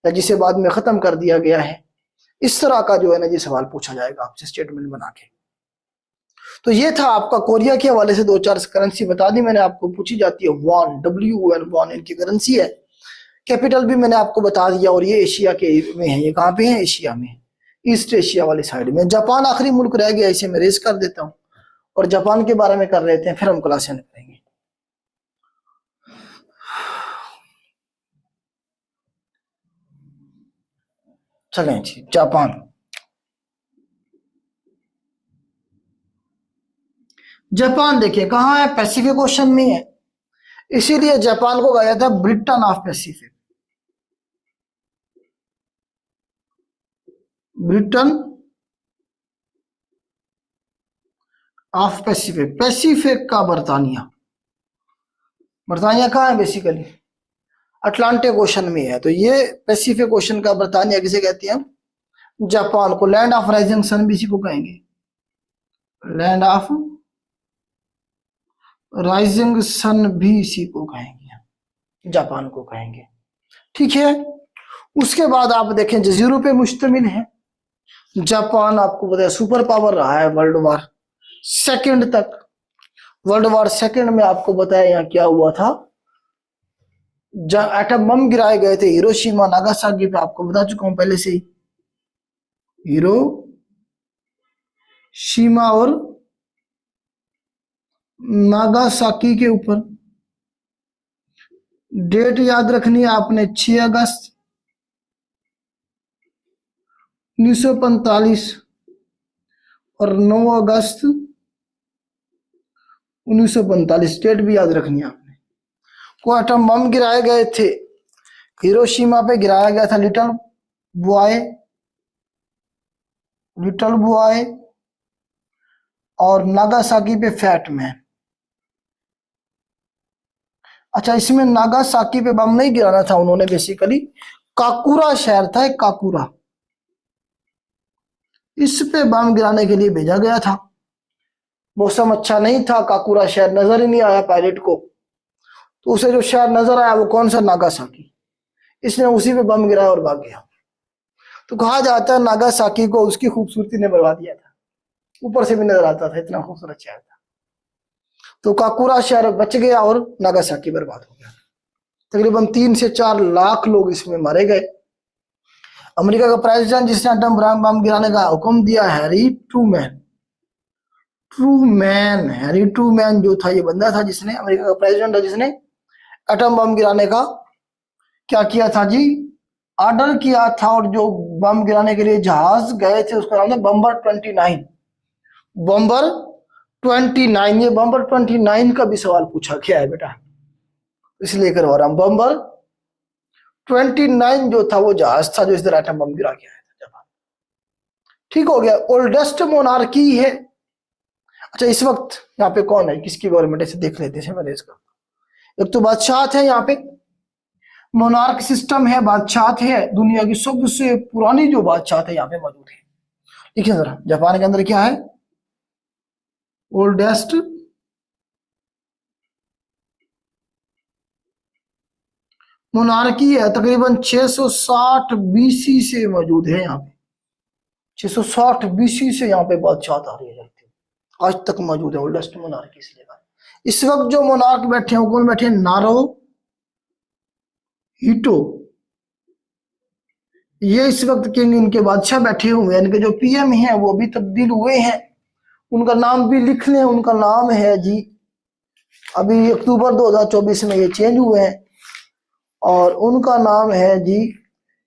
या जिसे बाद में खत्म कर दिया गया है। इस तरह का जो है ना जी सवाल पूछा जाएगा आपसे स्टेटमेंट बना के। तो ये था आपका कोरिया के हवाले से 2-4 करेंसी बता दी मैंने आपको। पूछी जाती है वॉन, WON, वॉन इनकी करेंसी है। कैपिटल भी मैंने आपको बता दिया। और ये एशिया के में है, ये कहाँ पे है? एशिया में, ईस्ट एशिया वाली साइड में। जापान आखिरी मुल्क रह गया, इसे मैं रेस कर देता हूँ और जापान के बारे में कर लेते हैं, फिर हम क्लास एंड करेंगे। चलें जी, जापान। जापान देखिए कहाँ है, पैसिफिक ओशन में है, इसीलिए जापान को कहा जाता है Britain of Pacific. Britain of Pacific, Pacific का बर्तानिया। बर्तानिया कहाँ है? बेसिकली अटलांटिक ओशन में है। तो ये पैसिफिक ओशन का बर्तानिया किसे कहते हैं? जापान को। लैंड ऑफ राइजिंग सन भी इसी को कहेंगे, लैंड ऑफ राइजिंग सन भी इसी को कहेंगे, जापान को कहेंगे। ठीक है। उसके बाद आप देखें जजीरों पे मुश्तमिल है जापान। आपको पता है सुपर पावर रहा है वर्ल्ड वार सेकंड तक। वर्ल्ड वार सेकंड में आपको बताया यहाँ क्या हुआ था, जब एटम बम गिराए गए थे हिरोशिमा नागासाकी पे, आपको बता चुका हूं पहले से ही। हिरोशिमा और नागासाकी के ऊपर डेट याद रखनी है आपने, 6 अगस्त 1945 और 9 अगस्त 1945, डेट भी याद रखनी है आपने। को एटम बम गिराए गए थे, हिरोशिमा पे गिराया गया था लिटिल बॉय और नागासाकी पे फैट मैन। अच्छा, इसमें नागासाकी पे बम नहीं गिराना था उन्होंने, बेसिकली काकुरा शहर था एक, काकुरा, इस पे बम गिराने के लिए भेजा गया था। मौसम अच्छा नहीं था, काकुरा शहर नजर ही नहीं आया पायलट को, तो उसे जो शहर नजर आया वो कौन सा? नागासाकी। इसने उसी पे बम गिराया और भाग गया। तो कहा जाता है नागासाकी को उसकी खूबसूरती ने बर्बाद दिया था, ऊपर से भी नजर आता था, इतना खूबसूरत शहर था। तो काकुरा शहर बच गया और नागासाकी बर्बाद हो गया। तकरीबन 3 से 4 लाख लोग इसमें मारे गए। अमेरिका का प्रेसिडेंट जिसने एटम बम गिराने का हुक्म दिया, हैरी ट्रूमैन जो था, ये बंदा था जिसने, अमेरिका का प्रेसिडेंट था जिसने एटम बम गिराने का क्या किया था जी, ऑर्डर किया था। और जो बम गिराने के लिए जहाज गए थे उसका नाम था बम्बर 29। बम्बर 29, ये बम्बर 29 का भी सवाल पूछा गया है बेटा, इसलिए करवा रहा हूं। बम्बर 29 जो था वो जहाज था जो इस तरह एटम बम गिरा के आया था जापान। ठीक हो गया। ओल्डेस्ट मोनार्की है। अच्छा, इस वक्त यहाँ पे कौन है, किसकी गवर्नमेंट है, इसे देख लेते हैं मैंने इसका। एक तो बादशाह है यहाँ पे, मोनार्क सिस्टम है, बादशाह है, दुनिया की सबसे पुरानी जो बादशाह है यहाँ पे मौजूद है। ठीक है जरा, जापान के अंदर क्या है? ओल्डेस्ट मोनार्की है, तकरीबन 660 BC से मौजूद है यहाँ पे। 660 BC से यहाँ पे बादशाह आ रही है, आज तक मौजूद है ओल्डेस्ट मोनार्की इसलिए। इस वक्त जो मोनार्क बैठे हैं वो कौन बैठे हैं? नारो हिटो ये इस वक्त किंग इनके बादशाह बैठे हुए हैं, इनके जो पीएम हैं वो भी तब्दील हुए हैं, उनका नाम भी लिख लें। उनका नाम है जी, अभी अक्टूबर 2024 में ये चेंज हुए हैं, और उनका नाम है जी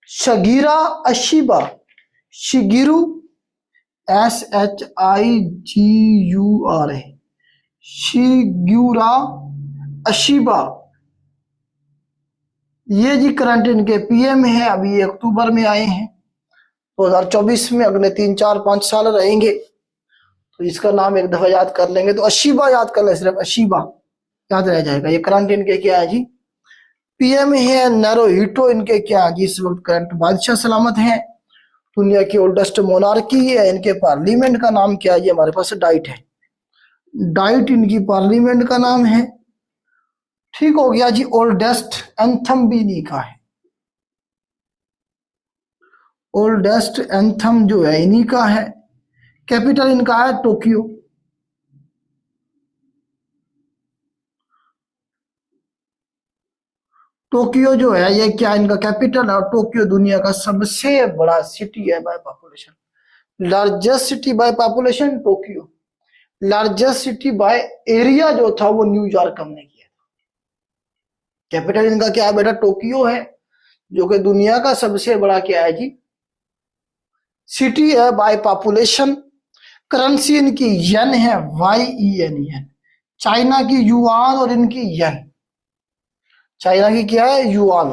शगीरा अशीबा, शिगिरू SHIGURA, शिग्यूरा अशीबा। ये जी करंट इनके पीएम है, अभी ये अक्टूबर में आए हैं 2024 में, अगले 3 4 5 साल रहेंगे। तो इसका नाम एक दफा याद कर लेंगे, तो अशीबा याद कर ले, सिर्फ अशीबा याद रह जाएगा। ये करंट इनके क्या है जी, पीएम है। नारुहितो इनके क्या है जी, इस वक्त करंट बादशाह सलामत हैं। दुनिया की ओल्डेस्ट मोनार्की है। इनके पार्लियामेंट का नाम क्या है जी, हमारे पास डाइट है, डाइट इनकी पार्लियामेंट का नाम है। ठीक हो गया जी। ओल्डेस्ट एंथम भी इन्हीं का है, ओल्डेस्ट एंथम जो है इन्हीं का है। कैपिटल इनका है टोक्यो। टोक्यो जो है ये क्या इनका कैपिटल है, और टोक्यो दुनिया का सबसे बड़ा सिटी है by population. Largest city by population Tokyo, largest city by area जो था वो न्यूयॉर्क हमने किया था। कैपिटल इनका क्या है बेटा, टोक्यो है, जो कि दुनिया का सबसे बड़ा क्या है जी, सिटी है बाय पॉपुलेशन। करेंसी इनकी येन है, YEN। चाइना की युआन और इनकी येन। चाइना की क्या है, युआन,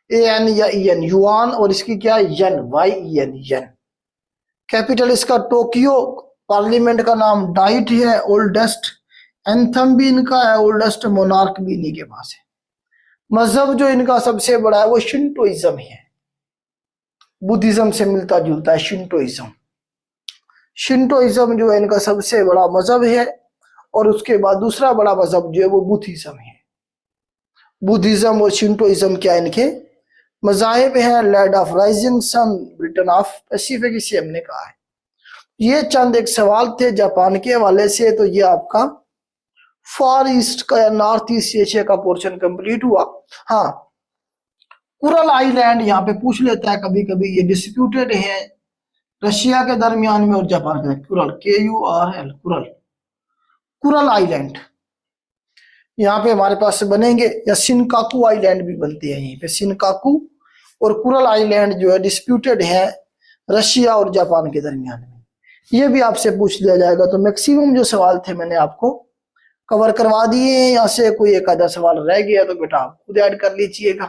YUAN या EN, युआन, और इसकी क्या है, येन, YEN, येन। कैपिटल इसका टोक्यो, पार्लियामेंट का नाम डाइट है। ओल्डेस्ट एंथम भी इनका है, ओल्डेस्ट मोनार्क भी इन्हीं के पास है। मजहब जो इनका सबसे बड़ा है वो शिंटोइज्म है, बुद्धिज्म से मिलता जुलता है शिंटोइज्म। शिंटोइज्म जो है इनका सबसे बड़ा मजहब है, और उसके बाद दूसरा बड़ा मजहब जो है वो बुद्धिज्म है। बुद्धिज्म और शिंटोइज्म क्या इनके मजाहिब हैं। Land of rising sun, Britain of Pacific, इसे हमने कहा है। ये चंद एक सवाल थे जापान के हवाले से। तो ये आपका फार ईस्ट का या नॉर्थ ईस्ट एशिया का पोर्शन कंप्लीट हुआ। हाँ, कुरल आइलैंड यहाँ पे पूछ लेता है कभी कभी, ये डिस्प्यूटेड है रशिया के दरमियान में और जापान के। कुरल, KURL, कुरल, कुरल आइलैंड यहाँ पे हमारे पास बनेंगे, या शिनकाकू आइलैंड भी बनते हैं यहीं पे। शिनकाकू और कुरल आइलैंड जो है डिस्प्यूटेड है रशिया और जापान के दरमियान में। ये भी आपसे पूछ लिया जाएगा। तो मैक्सिमम जो सवाल थे मैंने आपको कवर करवा दिए हैं। यहाँ से कोई एक आधा सवाल रह गया तो बेटा आप खुद ऐड कर लीजिएगा।